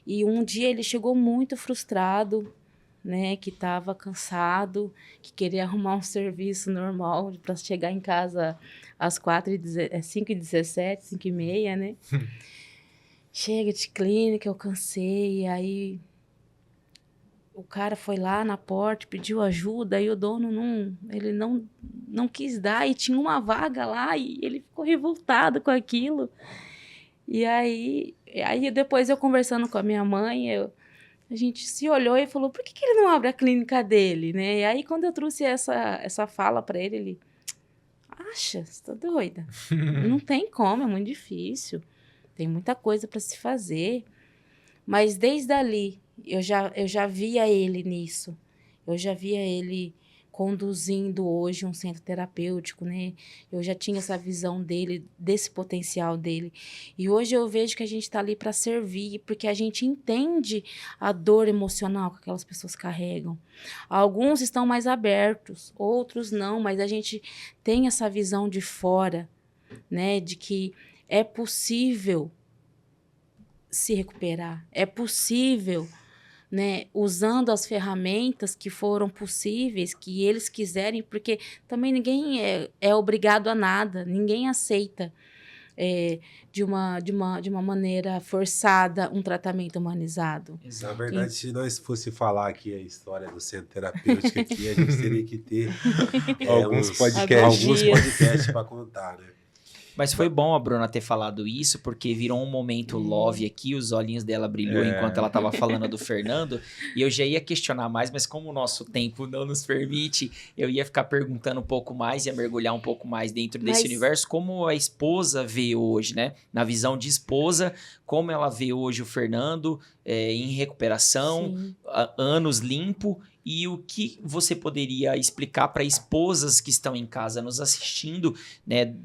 E um dia ele chegou muito frustrado, né, que estava cansado, que queria arrumar um serviço normal para chegar em casa às 5h17, 5h30, né? Chega de clínica, eu cansei, aí o cara foi lá na porta, pediu ajuda, e o dono não quis dar, e tinha uma vaga lá, e ele ficou revoltado com aquilo. E aí depois eu conversando com a minha mãe, a gente se olhou e falou, por que ele não abre a clínica dele, né? E aí quando eu trouxe essa fala para ele, acha, você tá doida? Não tem como, é muito difícil. Tem muita coisa para se fazer. Mas desde ali, eu já via ele nisso. Eu já via ele conduzindo hoje um centro terapêutico, né? Eu já tinha essa visão dele, desse potencial dele. E hoje eu vejo que a gente está ali para servir, porque a gente entende a dor emocional que aquelas pessoas carregam. Alguns estão mais abertos, outros não, mas a gente tem essa visão de fora, né? De que é possível se recuperar, é possível, né, usando as ferramentas que foram possíveis, que eles quiserem, porque também ninguém é obrigado a nada, ninguém aceita de uma maneira forçada um tratamento humanizado. Na verdade, se nós fosse falar aqui a história do centro terapêutico aqui, a gente teria que ter Alguns alguns dias. podcasts para contar, né? Mas foi bom a Bruna ter falado isso, porque virou um momento love aqui, os olhinhos dela brilhou enquanto ela estava falando do Fernando, e eu já ia questionar mais, mas como o nosso tempo não nos permite, eu ia ficar perguntando um pouco mais, ia mergulhar um pouco mais dentro desse universo, como a esposa vê hoje, né? Na visão de esposa, como ela vê hoje o Fernando em recuperação, anos limpo, e o que você poderia explicar para esposas que estão em casa nos assistindo, né,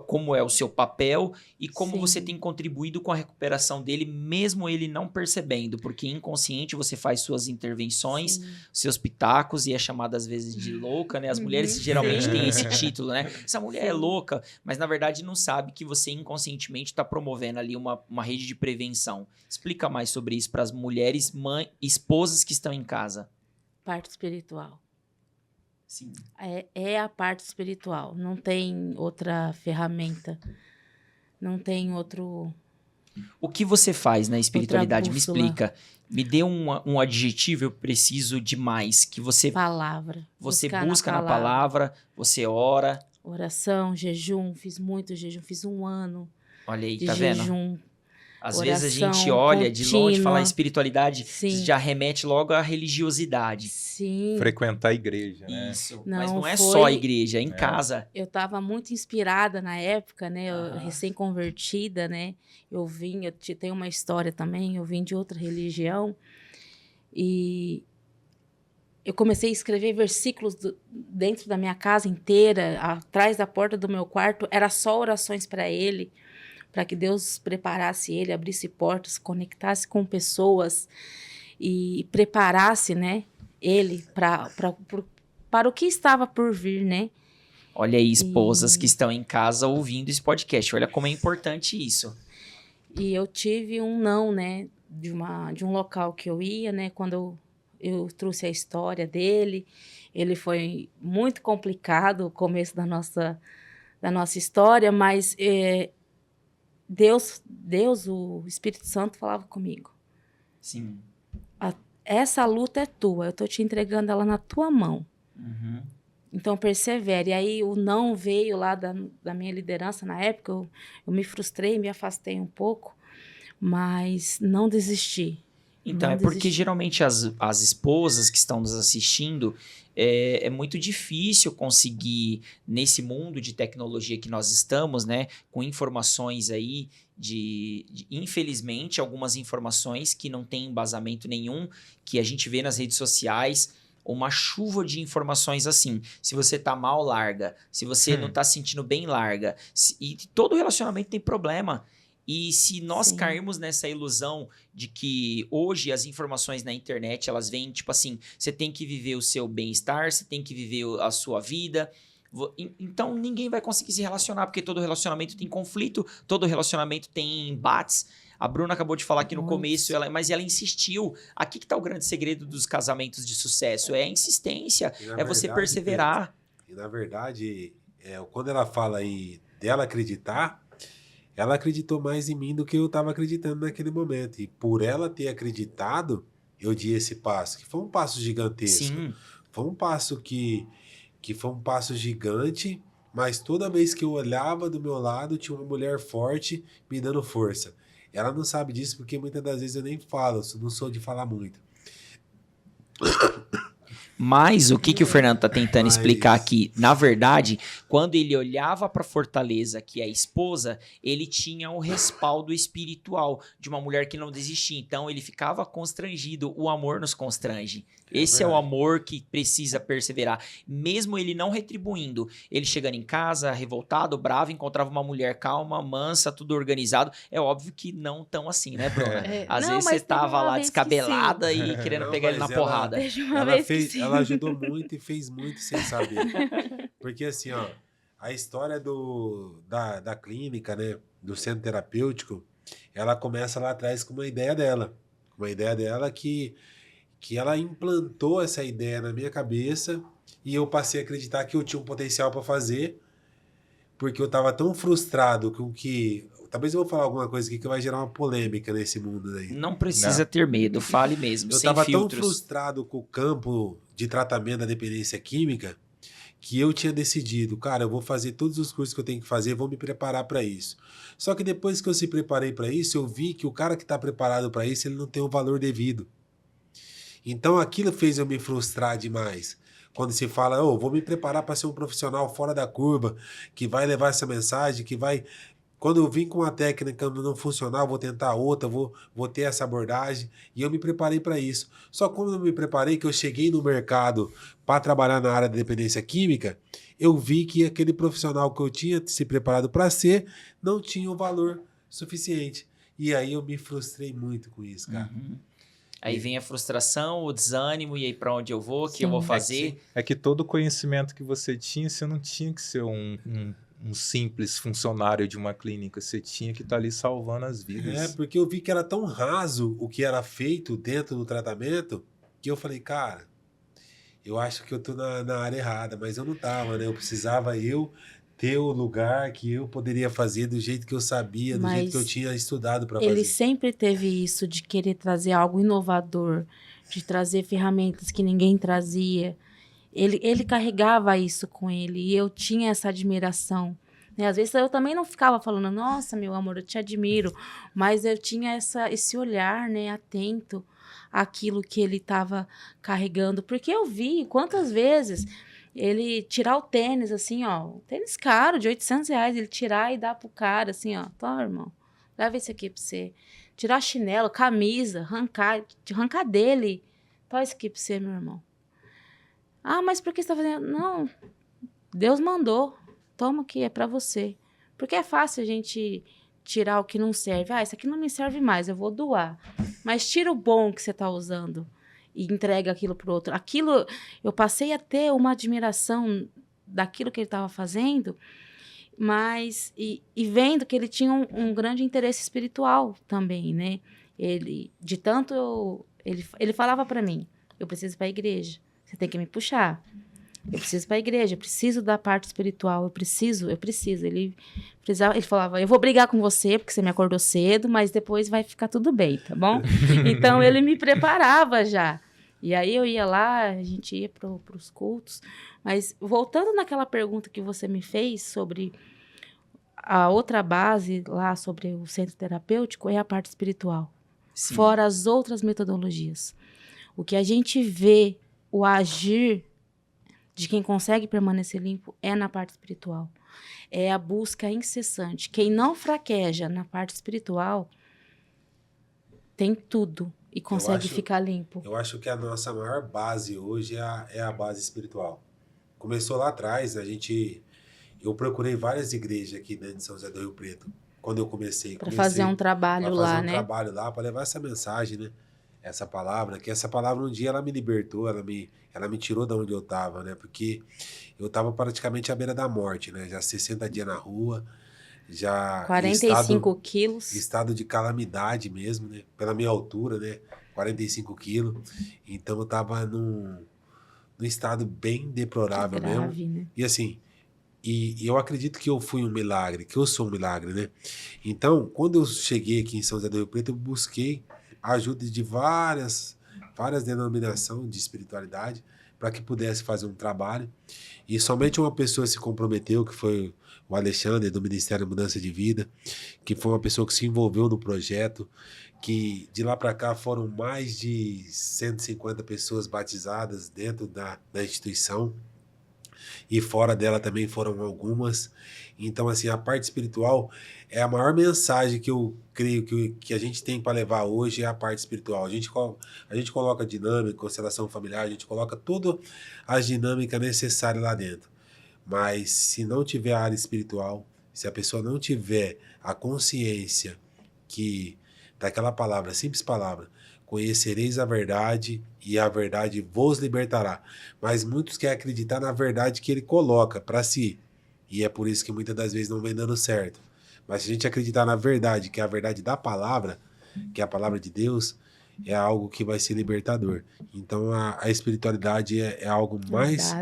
como é o seu papel e como você tem contribuído com a recuperação dele, mesmo ele não percebendo, porque inconsciente você faz suas intervenções, seus pitacos e é chamada às vezes de louca, né? As mulheres geralmente têm esse título, né? Essa mulher é louca, mas na verdade não sabe que você inconscientemente está promovendo ali uma rede de prevenção. Explica mais sobre isso para as mulheres, esposas que estão em casa. Parte espiritual. Sim. É a parte espiritual. Não tem outra ferramenta. Não tem outro... O que você faz na espiritualidade? Me bússola. explica. Me dê um adjetivo, eu preciso de mais. Que você... Palavra. Você Buscar busca na palavra, você ora. Oração, jejum. Fiz muito jejum. Fiz 1 ano Olha aí, de tá vendo? jejum. Às Oração vezes a gente olha de longe, contínua. fala espiritualidade, Sim. já remete logo à religiosidade. Sim. Frequentar a igreja, né? Isso. Não, Mas não é foi- só a igreja, é em casa. Eu estava muito inspirada na época, né? Eu, recém-convertida, né? Eu tenho uma história também, eu vim de outra religião. E eu comecei a escrever versículos dentro da minha casa inteira, atrás da porta do meu quarto, era só orações para ele, para que Deus preparasse ele, abrisse portas, conectasse com pessoas e preparasse, né, ele para o que estava por vir, né? Olha aí, esposas que estão em casa ouvindo esse podcast. Olha como é importante isso. E eu tive um não, né, de um local que eu ia, né, quando eu trouxe a história dele. Ele foi muito complicado o começo da nossa história, mas Deus, o Espírito Santo falava comigo. Sim. Essa luta é tua, eu tô te entregando ela na tua mão. Uhum. Então, persevere. E aí, o não veio lá da minha liderança na época. Eu me frustrei, me afastei um pouco, mas não desisti. Então, Não é porque desisti. geralmente as esposas que estão nos assistindo, é muito difícil conseguir, nesse mundo de tecnologia que nós estamos, né, com informações aí infelizmente, algumas informações que não têm embasamento nenhum, que a gente vê nas redes sociais, uma chuva de informações assim. Se você tá mal, larga. Se você não tá se sentindo bem, larga. E todo relacionamento tem problema. E se nós cairmos nessa ilusão de que hoje as informações na internet, elas vêm tipo assim, você tem que viver o seu bem-estar, você tem que viver a sua vida. Então ninguém vai conseguir se relacionar, porque todo relacionamento tem conflito, todo relacionamento tem embates. A Bruna acabou de falar aqui no começo, mas ela insistiu. Aqui que tá o grande segredo dos casamentos de sucesso, é a insistência, você perseverar. E na verdade, quando ela fala aí dela acreditar, ela acreditou mais em mim do que eu estava acreditando naquele momento. E por ela ter acreditado, eu dei esse passo, que foi um passo gigantesco. Sim. Foi um passo que foi um passo gigante, mas toda vez que eu olhava do meu lado, tinha uma mulher forte me dando força. Ela não sabe disso porque muitas das vezes eu nem falo, eu não sou de falar muito. Mas o que o Fernando tá tentando explicar Mas- aqui? Na verdade, quando ele olhava para Fortaleza, que é a esposa, ele tinha o respaldo espiritual de uma mulher que não desistia. Então ele ficava constrangido. O amor nos constrange. Esse é o verdade. amor que precisa perseverar. Mesmo ele não retribuindo, ele chegando em casa, revoltado, bravo, encontrava uma mulher calma, mansa, tudo organizado. É óbvio que não tão assim, né, Bruna? Às Não, vezes mas você teve tava uma lá vez que sim. descabelada e querendo Não, pegar ele na mas ela- porrada. Teve uma vez que sim. Ela ajudou muito e fez muito sem saber. Porque assim, ó, a história da clínica, né, do centro terapêutico, ela começa lá atrás com uma ideia dela. Uma ideia dela que ela implantou essa ideia na minha cabeça e eu passei a acreditar que eu tinha um potencial para fazer, porque eu estava tão frustrado com que... Talvez eu vou falar alguma coisa aqui que vai gerar uma polêmica nesse mundo aí. Não precisa Não. ter medo, fale mesmo, Eu sem estava tão filtros. frustrado com o campo de tratamento da dependência química que eu tinha decidido, cara, eu vou fazer todos os cursos que eu tenho que fazer, vou me preparar para isso. Só que depois que eu se preparei para isso, eu vi que o cara que está preparado para isso, ele não tem o valor devido. Então aquilo fez eu me frustrar demais. Quando se fala, vou me preparar para ser um profissional fora da curva, que vai levar essa mensagem, que vai... Quando eu vim com uma técnica não funcionar, eu vou tentar outra, vou ter essa abordagem. E eu me preparei para isso. Só quando eu me preparei, que eu cheguei no mercado para trabalhar na área da dependência química, eu vi que aquele profissional que eu tinha se preparado para ser, não tinha o valor suficiente. E aí eu me frustrei muito com isso, cara. Uhum. Aí vem a frustração, o desânimo, e aí pra onde eu vou, o que eu Sim. vou fazer? É que todo o conhecimento que você não tinha que ser um simples funcionário de uma clínica, você tinha que estar ali salvando as vidas. Porque eu vi que era tão raso o que era feito dentro do tratamento, que eu falei, cara, eu acho que eu tô na área errada, mas eu não tava, né? Eu precisava ter o lugar que eu poderia fazer do jeito que eu sabia, do jeito que eu Mas tinha estudado para ele fazer. sempre teve isso de querer trazer algo inovador, de trazer ferramentas que ninguém trazia. Ele carregava isso com ele e eu tinha essa admiração. Né? Às vezes eu também não ficava falando, nossa, meu amor, eu te admiro, mas eu tinha esse olhar, né, atento àquilo que ele estava carregando, porque eu vi quantas vezes ele tirar o tênis, assim, ó, um tênis caro, de R$800, ele tirar e dar pro cara, assim, ó, tá, irmão, leva esse aqui pra você. Tirar chinelo, camisa, arrancar dele, tá esse aqui pra você, meu irmão. Ah, mas por que você tá fazendo? Não, Deus mandou. Toma aqui, é pra você. Porque é fácil a gente tirar o que não serve. Ah, isso aqui não me serve mais, eu vou doar. Mas tira o bom que você tá usando e entrega aquilo pro outro. Aquilo, eu passei a ter uma admiração daquilo que ele estava fazendo, mas e vendo que ele tinha um grande interesse espiritual também, né? Ele falava para mim, eu preciso ir para a igreja. Você tem que me puxar. Eu preciso ir para a igreja, eu preciso da parte espiritual, eu preciso. Ele falava, eu vou brigar com você porque você me acordou cedo, mas depois vai ficar tudo bem, tá bom? Então, ele me preparava já. E aí eu ia lá, a gente ia para os cultos. Mas voltando naquela pergunta que você me fez sobre a outra base lá, sobre o centro terapêutico, é a parte espiritual. Sim. Fora as outras metodologias. O que a gente vê, o agir de quem consegue permanecer limpo é na parte espiritual. É a busca incessante. Quem não fraqueja na parte espiritual tem tudo e consegue ficar limpo. Eu acho que a nossa maior base hoje é a base espiritual. Começou lá atrás, eu procurei várias igrejas aqui dentro de São José do Rio Preto, quando eu comecei. Para fazer um trabalho lá, né? Trabalho lá, para levar essa mensagem, né? Essa palavra, que essa palavra um dia ela me libertou, ela me tirou de onde eu estava, né? Porque eu estava praticamente à beira da morte, né? Já 60 dias na rua, já 45 quilos. Estado de calamidade mesmo, né? Pela minha altura, né? 45 quilos. Então eu estava num estado bem deplorável grave, mesmo. Né? E assim, e eu acredito que eu fui um milagre, que eu sou um milagre, né? Então, quando eu cheguei aqui em São José do Rio Preto, eu busquei a ajuda de várias denominações de espiritualidade para que pudesse fazer um trabalho. E somente uma pessoa se comprometeu, que foi o Alexandre, do Ministério da Mudança de Vida, que foi uma pessoa que se envolveu no projeto, que de lá para cá foram mais de 150 pessoas batizadas dentro da instituição, e fora dela também foram algumas. Então, assim, a parte espiritual é a maior mensagem que eu creio que a gente tem para levar hoje, é a parte espiritual. A gente coloca dinâmica, constelação familiar, a gente coloca todas as dinâmicas necessárias lá dentro. Mas se não tiver a área espiritual, se a pessoa não tiver a consciência que, daquela palavra, simples palavra, conhecereis a verdade e a verdade vos libertará. Mas muitos querem acreditar na verdade que ele coloca para si. E é por isso que muitas das vezes não vem dando certo. Mas se a gente acreditar na verdade, que é a verdade da palavra, que é a palavra de Deus, é algo que vai ser libertador. Então a espiritualidade é algo mais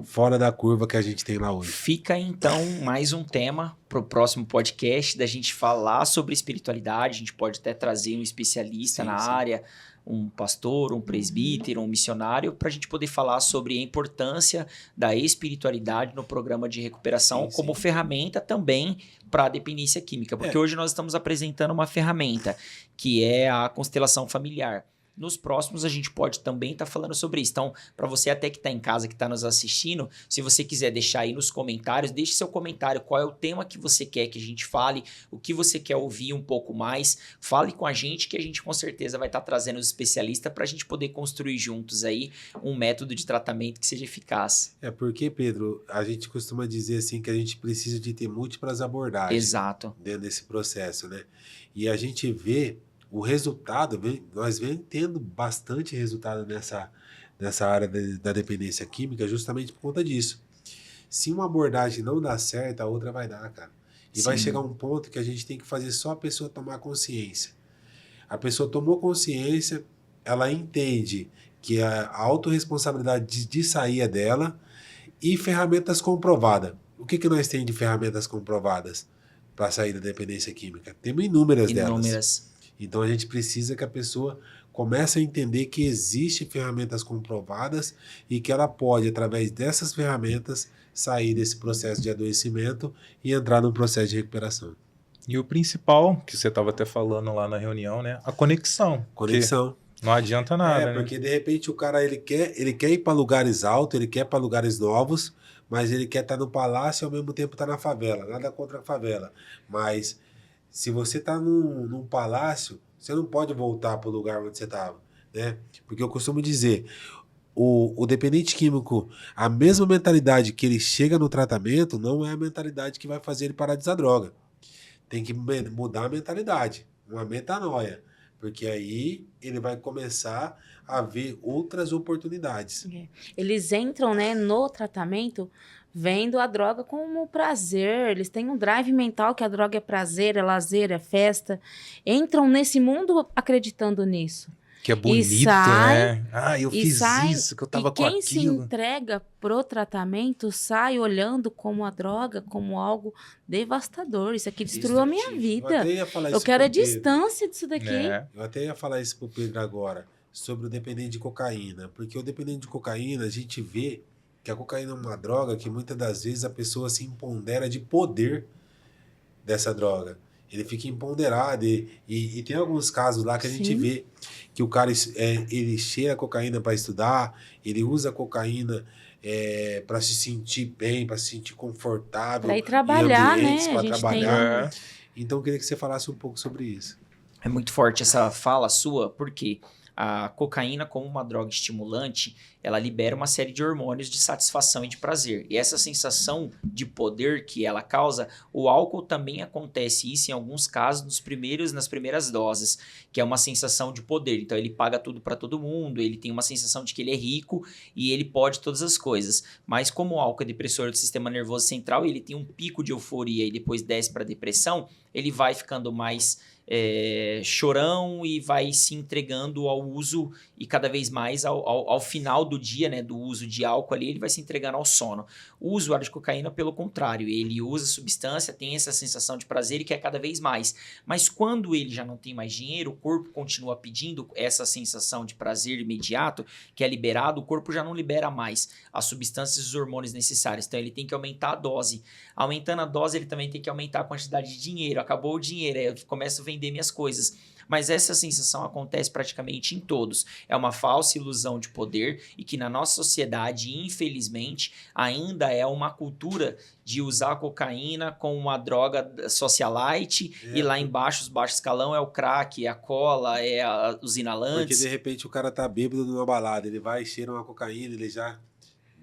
fora da curva que a gente tem lá hoje. Fica então mais um tema para o próximo podcast da gente falar sobre espiritualidade. A gente pode até trazer um especialista na área, um pastor, um presbítero, um missionário, para a gente poder falar sobre a importância da espiritualidade no programa de recuperação como ferramenta também para a dependência química. Porque hoje nós estamos apresentando uma ferramenta que é a constelação familiar. Nos próximos a gente pode também estar falando sobre isso. Então, para você até que está em casa, que está nos assistindo, se você quiser deixar aí nos comentários, deixe seu comentário, qual é o tema que você quer que a gente fale, o que você quer ouvir um pouco mais. Fale com a gente que a gente com certeza vai estar trazendo os especialistas para a gente poder construir juntos aí um método de tratamento que seja eficaz. É porque, Pedro, a gente costuma dizer assim que a gente precisa de ter múltiplas abordagens. Exato. Dentro desse processo, né? E a gente vê o resultado, nós vemos tendo bastante resultado nessa área da dependência química justamente por conta disso. Se uma abordagem não dá certo, a outra vai dar, cara. E vai chegar um ponto que a gente tem que fazer só a pessoa tomar consciência. A pessoa tomou consciência, ela entende que a autorresponsabilidade de sair é dela e ferramentas comprovadas. O que nós temos de ferramentas comprovadas para sair da dependência química? Temos inúmeras delas. Então a gente precisa que a pessoa comece a entender que existem ferramentas comprovadas e que ela pode, através dessas ferramentas, sair desse processo de adoecimento e entrar num processo de recuperação. E o principal, que você estava até falando lá na reunião, né? A conexão. Conexão. Não adianta nada, né? Porque de repente o cara ele quer ir para lugares altos, ele quer ir para lugares novos, mas ele quer estar no palácio e ao mesmo tempo estar na favela. Nada contra a favela, mas se você está num palácio, você não pode voltar para o lugar onde você estava, né? Porque eu costumo dizer, o dependente químico, a mesma mentalidade que ele chega no tratamento, não é a mentalidade que vai fazer ele parar de usar droga. Tem que mudar a mentalidade, uma metanoia, porque aí ele vai começar a ver outras oportunidades. Eles entram, né, no tratamento vendo a droga como prazer, eles têm um drive mental que a droga é prazer, é lazer, é festa, entram nesse mundo acreditando nisso. Que é bonito, né? Ah, eu fiz isso, que eu tava com aquilo. E quem se entrega pro tratamento sai olhando como a droga, como algo devastador. Isso aqui destruiu a minha vida. Eu quero a distância disso daqui. Eu até ia falar isso pro Pedro agora, sobre o dependente de cocaína. Porque o dependente de cocaína, a gente vê que a cocaína é uma droga que muitas das vezes a pessoa se empodera de poder dessa droga. Ele fica empoderado e tem alguns casos lá que a gente vê que o cara ele cheira a cocaína para estudar, ele usa a cocaína para se sentir bem, para se sentir confortável. Para ir trabalhar, né? Para trabalhar. Então eu queria que você falasse um pouco sobre isso. É muito forte essa fala sua, porque a cocaína, como uma droga estimulante, ela libera uma série de hormônios de satisfação e de prazer. E essa sensação de poder que ela causa, o álcool também acontece isso em alguns casos nas primeiras doses, que é uma sensação de poder. Então ele paga tudo para todo mundo, ele tem uma sensação de que ele é rico e ele pode todas as coisas. Mas como o álcool é depressor do sistema nervoso central, ele tem um pico de euforia e depois desce para depressão, ele vai ficando mais chorão e vai se entregando ao uso e cada vez mais ao final do dia, né, do uso de álcool ali, ele vai se entregando ao sono. O usuário de cocaína, pelo contrário, ele usa a substância, tem essa sensação de prazer e quer cada vez mais. Mas quando ele já não tem mais dinheiro, o corpo continua pedindo essa sensação de prazer imediato, que é liberado, o corpo já não libera mais as substâncias e os hormônios necessários. Então ele tem que aumentar a dose. Aumentando a dose, ele também tem que aumentar a quantidade de dinheiro. Acabou o dinheiro, aí eu começo a vender minhas coisas. mas essa sensação acontece praticamente em todos. É uma falsa ilusão de poder e que na nossa sociedade, infelizmente, ainda é uma cultura de usar a cocaína como uma droga socialite e lá embaixo, os baixos escalão, é o crack, é a cola, os inalantes. Porque de repente o cara tá bêbado numa balada, ele vai, cheira uma cocaína, ele já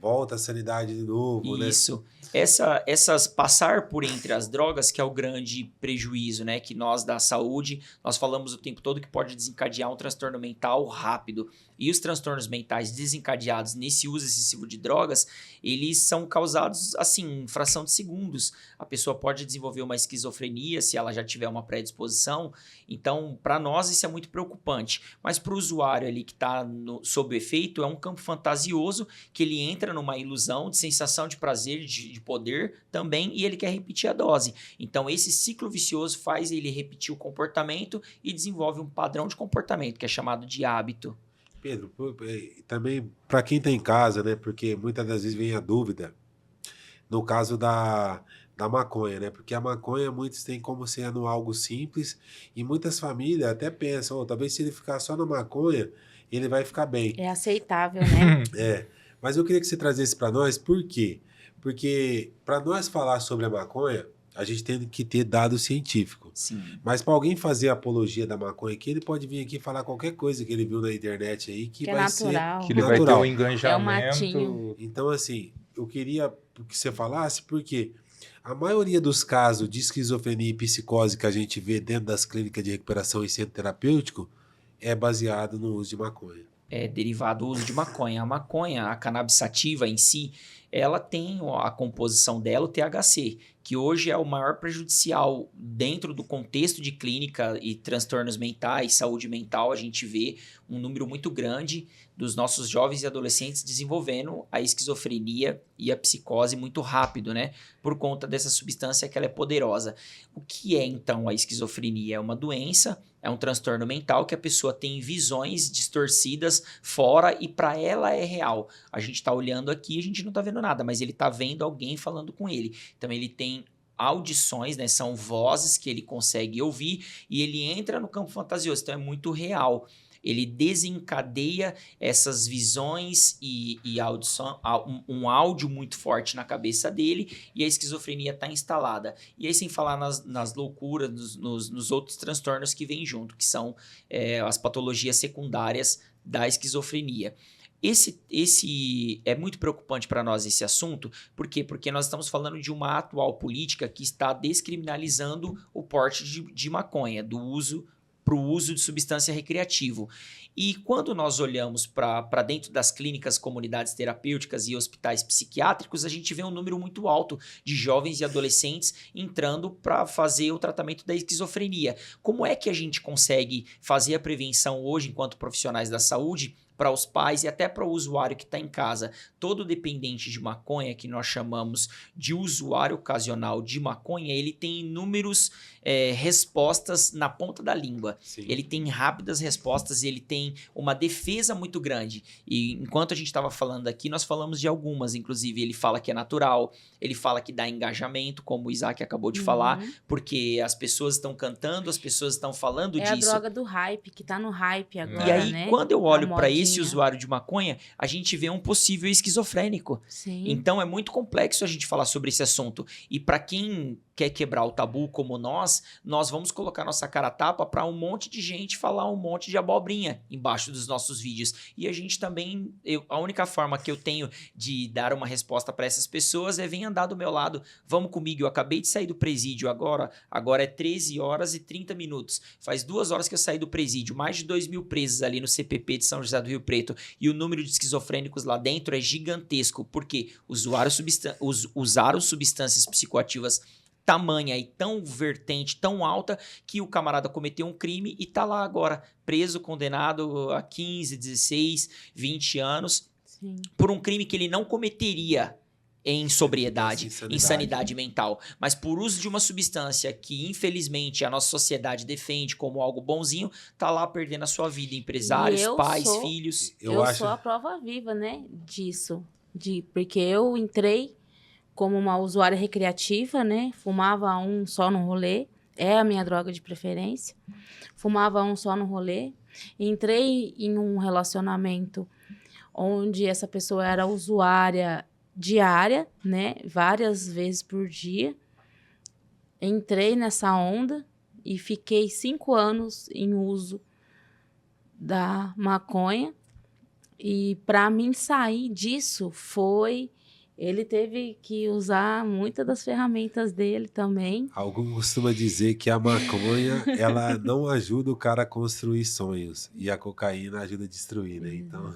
volta à sanidade de novo, né? Isso. Essas passar por entre as drogas que é o grande prejuízo, né? Que nós da saúde, nós falamos o tempo todo que pode desencadear um transtorno mental rápido. E os transtornos mentais desencadeados nesse uso excessivo de drogas, eles são causados, assim, em fração de segundos. A pessoa pode desenvolver uma esquizofrenia se ela já tiver uma predisposição. Então, para nós, isso é muito preocupante. Mas para o usuário ali que está sob o efeito, é um campo fantasioso que ele entra numa ilusão de sensação de prazer, de poder também, e ele quer repetir a dose. Então, esse ciclo vicioso faz ele repetir o comportamento e desenvolve um padrão de comportamento, que é chamado de hábito. Pedro, também para quem está em casa, né? Porque muitas das vezes vem a dúvida, no caso da maconha, né? Porque a maconha muitos têm como sendo algo simples e muitas famílias até pensam, talvez se ele ficar só na maconha, ele vai ficar bem. É aceitável, né? Mas eu queria que você trazesse para nós, por quê? Porque para nós falar sobre a maconha, a gente tem que ter dado científico. Sim. Mas para alguém fazer a apologia da maconha aqui, ele pode vir aqui falar qualquer coisa que ele viu na internet aí que vai natural. ser Que ele vai ter um engajamento. É um matinho. Então, assim, eu queria que você falasse, porque a maioria dos casos de esquizofrenia e psicose que a gente vê dentro das clínicas de recuperação e centro terapêutico é baseado no uso de maconha. É derivado do uso de maconha. A maconha, a cannabis sativa em si, ela tem a composição dela, o THC, que hoje é o maior prejudicial dentro do contexto de clínica e transtornos mentais, saúde mental. A gente vê um número muito grande dos nossos jovens e adolescentes desenvolvendo a esquizofrenia e a psicose muito rápido, né? Por conta dessa substância que ela é poderosa. O que é, então, a esquizofrenia? É uma doença, é um transtorno mental que a pessoa tem visões distorcidas fora e para ela é real. A gente está olhando aqui, a gente não está vendo nada, mas ele está vendo alguém falando com ele. Então ele tem audições, né? São vozes que ele consegue ouvir e ele entra no campo fantasioso. Então é muito real. Ele desencadeia essas visões e audição, um áudio muito forte na cabeça dele e a esquizofrenia está instalada. E aí sem falar nas loucuras, nos outros transtornos que vêm junto, que são as patologias secundárias da esquizofrenia. Esse é muito preocupante para nós esse assunto. Por quê? Porque nós estamos falando de uma atual política que está descriminalizando o porte de maconha, para o uso de substância recreativo. E quando nós olhamos para dentro das clínicas, comunidades terapêuticas e hospitais psiquiátricos, a gente vê um número muito alto de jovens e adolescentes entrando para fazer o tratamento da esquizofrenia. Como é que a gente consegue fazer a prevenção hoje, enquanto profissionais da saúde, para os pais e até para o usuário que está em casa? Todo dependente de maconha, que nós chamamos de usuário ocasional de maconha, ele tem inúmeras respostas na ponta da língua. Sim. Ele tem rápidas respostas e ele tem uma defesa muito grande. E enquanto a gente estava falando aqui, nós falamos de algumas. Inclusive, ele fala que é natural, ele fala que dá engajamento, como o Isaac acabou de falar, porque as pessoas estão cantando, as pessoas estão falando disso. É a droga do hype, que tá no hype agora, E aí, né? quando eu olho A para esse modinha. usuário de maconha, a gente vê um possível esquizofrênico. Sim. Então, é muito complexo a gente falar sobre esse assunto. E para quem quer quebrar o tabu como nós vamos colocar nossa cara a tapa para um monte de gente falar um monte de abobrinha embaixo dos nossos vídeos. E a gente também, a única forma que eu tenho de dar uma resposta para essas pessoas é vir andar do meu lado. Vamos comigo, eu acabei de sair do presídio agora é 13 horas e 30 minutos. Faz 2 horas que eu saí do presídio, mais de 2.000 presos ali no CPP de São José do Rio Preto. E o número de esquizofrênicos lá dentro é gigantesco, porque usaram substâncias psicoativas tamanha e tão vertente, tão alta, que o camarada cometeu um crime e tá lá agora, preso, condenado a 15, 16, 20 anos, Sim. por um crime que ele não cometeria em sobriedade, insanidade mental, mas por uso de uma substância que, infelizmente, a nossa sociedade defende como algo bonzinho, tá lá perdendo a sua vida. Empresários, pais, filhos. Eu sou a prova viva, né, disso. Porque eu entrei como uma usuária recreativa, né? Fumava um só no rolê. é a minha droga de preferência. Fumava um só no rolê. Entrei em um relacionamento onde essa pessoa era usuária diária, né? Várias vezes por dia. Entrei nessa onda e fiquei 5 anos em uso da maconha. E para mim sair disso foi... Ele teve que usar muitas das ferramentas dele também. Algum costuma dizer que a maconha, ela não ajuda o cara a construir sonhos. E a cocaína ajuda a destruir, né? Então,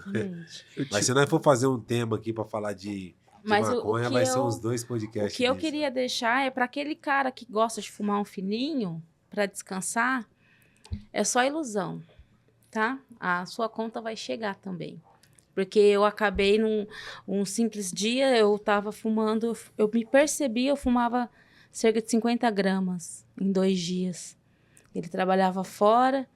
mas se nós for fazer um tema aqui para falar de maconha, vai ser uns 2 podcasts. O que eu queria deixar é para aquele cara que gosta de fumar um fininho para descansar, é só ilusão, tá? A sua conta vai chegar também. Porque eu acabei num simples dia, eu estava fumando, eu me percebi, eu fumava cerca de 50 gramas em 2 dias. Ele trabalhava fora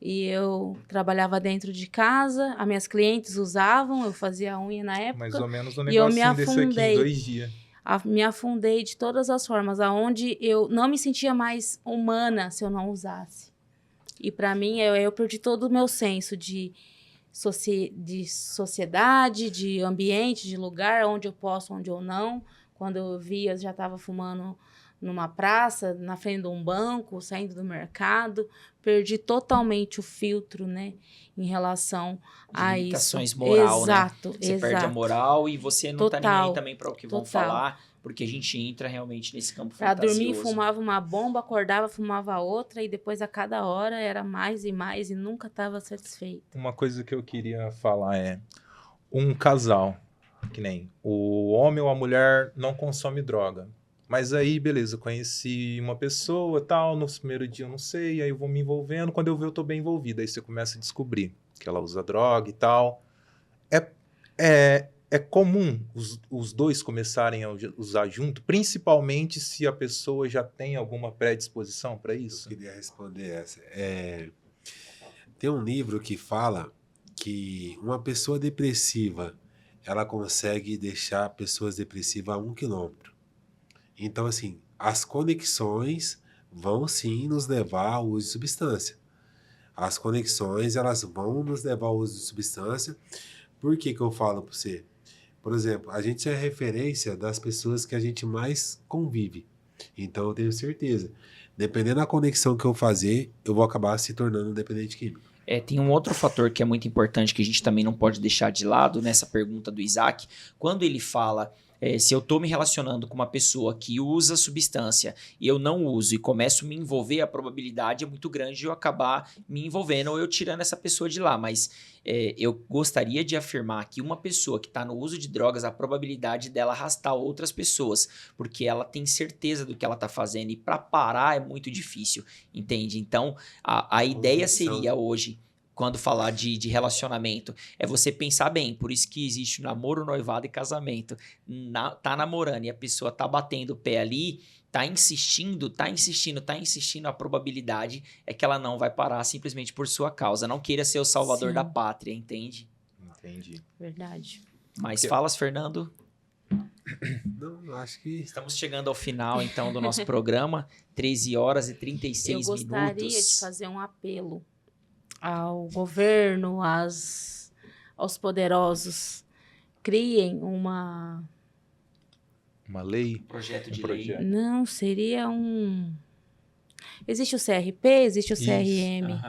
e eu trabalhava dentro de casa, as minhas clientes usavam, eu fazia unha na época. Mais ou menos um e eu me negocinho desse aqui afundei. em 2 dias. Me afundei de todas as formas, aonde eu não me sentia mais humana se eu não usasse. E para mim, eu perdi todo o meu senso de sociedade, de ambiente, de lugar, onde eu posso, onde eu não. Quando eu via, eu já estava fumando numa praça, na frente de um banco, saindo do mercado. Perdi totalmente o filtro, né, em relação a isso. Limitações moral, exato, né? Você exato. perde a moral e você não tá nem aí também para o que vão total. falar, porque a gente entra realmente nesse campo Pra fantasioso. dormir, fumava uma bomba, acordava, fumava outra, e depois a cada hora era mais e mais, e nunca estava satisfeito. Uma coisa que eu queria falar é, um casal, que nem o homem ou a mulher não consome droga. Mas aí, beleza, conheci uma pessoa, tal, no primeiro dia eu não sei, aí eu vou me envolvendo, quando eu ver eu tô bem envolvido, aí você começa a descobrir que ela usa droga e tal. É comum os dois começarem a usar junto, principalmente se a pessoa já tem alguma predisposição para isso? Eu queria responder essa. Tem um livro que fala que uma pessoa depressiva, ela consegue deixar pessoas depressivas a 1 quilômetro. Então, assim, as conexões vão sim nos levar ao uso de substância. As conexões, elas vão nos levar ao uso de substância. Por que que eu falo para você? Por exemplo, a gente é referência das pessoas que a gente mais convive. Então, eu tenho certeza. Dependendo da conexão que eu fazer, eu vou acabar se tornando dependente químico. Tem um outro fator que é muito importante que a gente também não pode deixar de lado nessa pergunta do Isaac. Quando ele fala, se eu estou me relacionando com uma pessoa que usa substância e eu não uso e começo a me envolver, a probabilidade é muito grande de eu acabar me envolvendo ou eu tirando essa pessoa de lá. Mas eu gostaria de afirmar que uma pessoa que está no uso de drogas, a probabilidade dela arrastar outras pessoas, porque ela tem certeza do que ela está fazendo e para parar é muito difícil, entende? Então, a ideia seria hoje, quando falar de relacionamento, é você pensar bem. Por isso que existe namoro, noivado e casamento. Tá namorando e a pessoa tá batendo o pé ali, tá insistindo, a probabilidade é que ela não vai parar simplesmente por sua causa. Não queira ser o salvador Sim. da pátria, entende? Entendi. Verdade. Mas falas, Fernando? Não, acho que... Estamos chegando ao final, então, do nosso programa. 13 horas e 36 minutos. Eu gostaria de fazer um apelo ao governo, aos poderosos. Criem uma lei? Projeto de projeto. lei. Não, seria um... Existe o CRP, existe o CRM.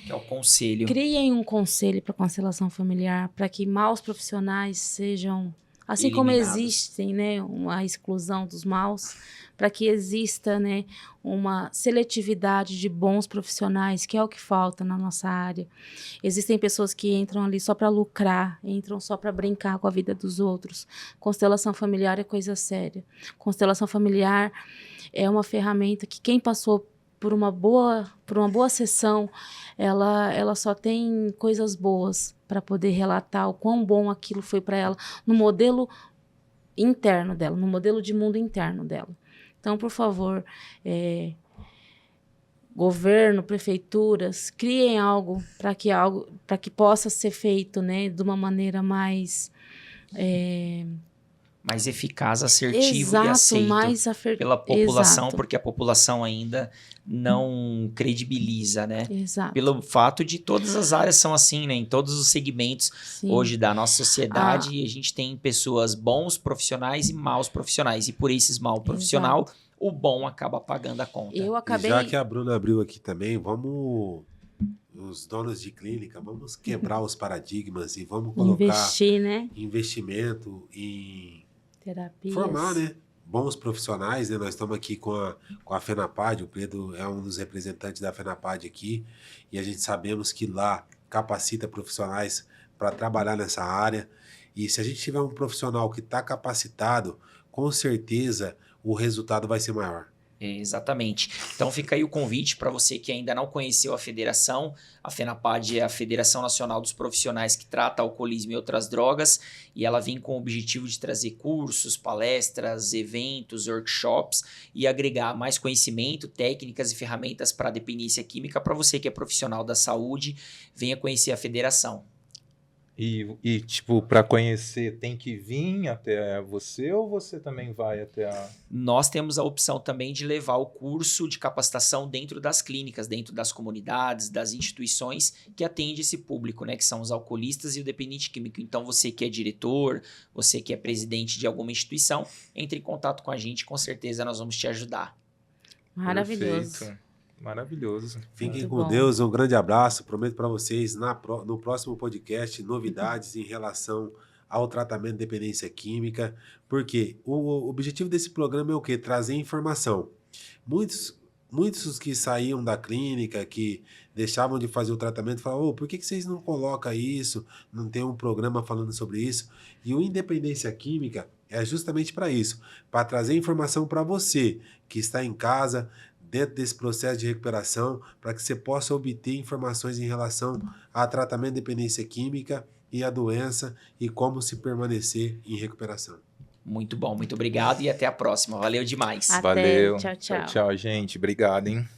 Que é o conselho. Criem um conselho para constelação familiar, para que maus profissionais sejam... Assim como existem, né, a exclusão dos maus, para que exista, né, uma seletividade de bons profissionais, que é o que falta na nossa área. Existem pessoas que entram ali só para lucrar, entram só para brincar com a vida dos outros. Constelação familiar é coisa séria. Constelação familiar é uma ferramenta que quem passou por uma boa sessão, ela só tem coisas boas para poder relatar o quão bom aquilo foi para ela no modelo interno dela, no modelo de mundo interno dela. Então, por favor, governo, prefeituras, criem algo para que possa ser feito, né, de uma maneira mais mais eficaz, assertivo Exato, e aceito mais pela população, Exato. porque a população ainda não credibiliza, né? Exato. Pelo fato de todas as áreas são assim, né? Em todos os segmentos Sim. hoje da nossa sociedade, a gente tem pessoas bons profissionais e maus profissionais. E por esses maus profissional, o bom acaba pagando a conta. Eu E acabei. já que a Bruna abriu aqui também, vamos, os donos de clínica, vamos quebrar os paradigmas e vamos colocar Investir, né? investimento em Terapias. formar, né? Bons profissionais, né? Nós estamos aqui com a FENAPAD, o Pedro é um dos representantes da FENAPAD aqui, e a gente sabemos que lá capacita profissionais para trabalhar nessa área, e se a gente tiver um profissional que está capacitado, com certeza o resultado vai ser maior. Exatamente. Então fica aí o convite para você que ainda não conheceu a federação. A FENAPAD é a Federação Nacional dos Profissionais que trata alcoolismo e outras drogas, e ela vem com o objetivo de trazer cursos, palestras, eventos, workshops e agregar mais conhecimento, técnicas e ferramentas para a dependência química. Para você que é profissional da saúde, venha conhecer a federação. E tipo, para conhecer, tem que vir até você ou você também vai até a... Nós temos a opção também de levar o curso de capacitação dentro das clínicas, dentro das comunidades, das instituições que atende esse público, né? Que são os alcoolistas e o dependente químico. Então, você que é diretor, você que é presidente de alguma instituição, entre em contato com a gente, com certeza nós vamos te ajudar. Maravilhoso. Perfeito. Maravilhoso. Fiquem Muito com bom. Deus, um grande abraço. Prometo para vocês no próximo podcast novidades em relação ao tratamento de dependência química, porque o objetivo desse programa é o quê? Trazer informação. Muitos que saíam da clínica, que deixavam de fazer o tratamento, falavam, por que vocês não colocam isso? Não tem um programa falando sobre isso? E o Independência Química é justamente para isso, para trazer informação para você que está em casa, dentro desse processo de recuperação, para que você possa obter informações em relação a tratamento de dependência química e a doença e como se permanecer em recuperação. Muito bom, muito obrigado e até a próxima. Valeu demais. Até. Valeu. Tchau, tchau. Tchau, gente. Obrigado, hein?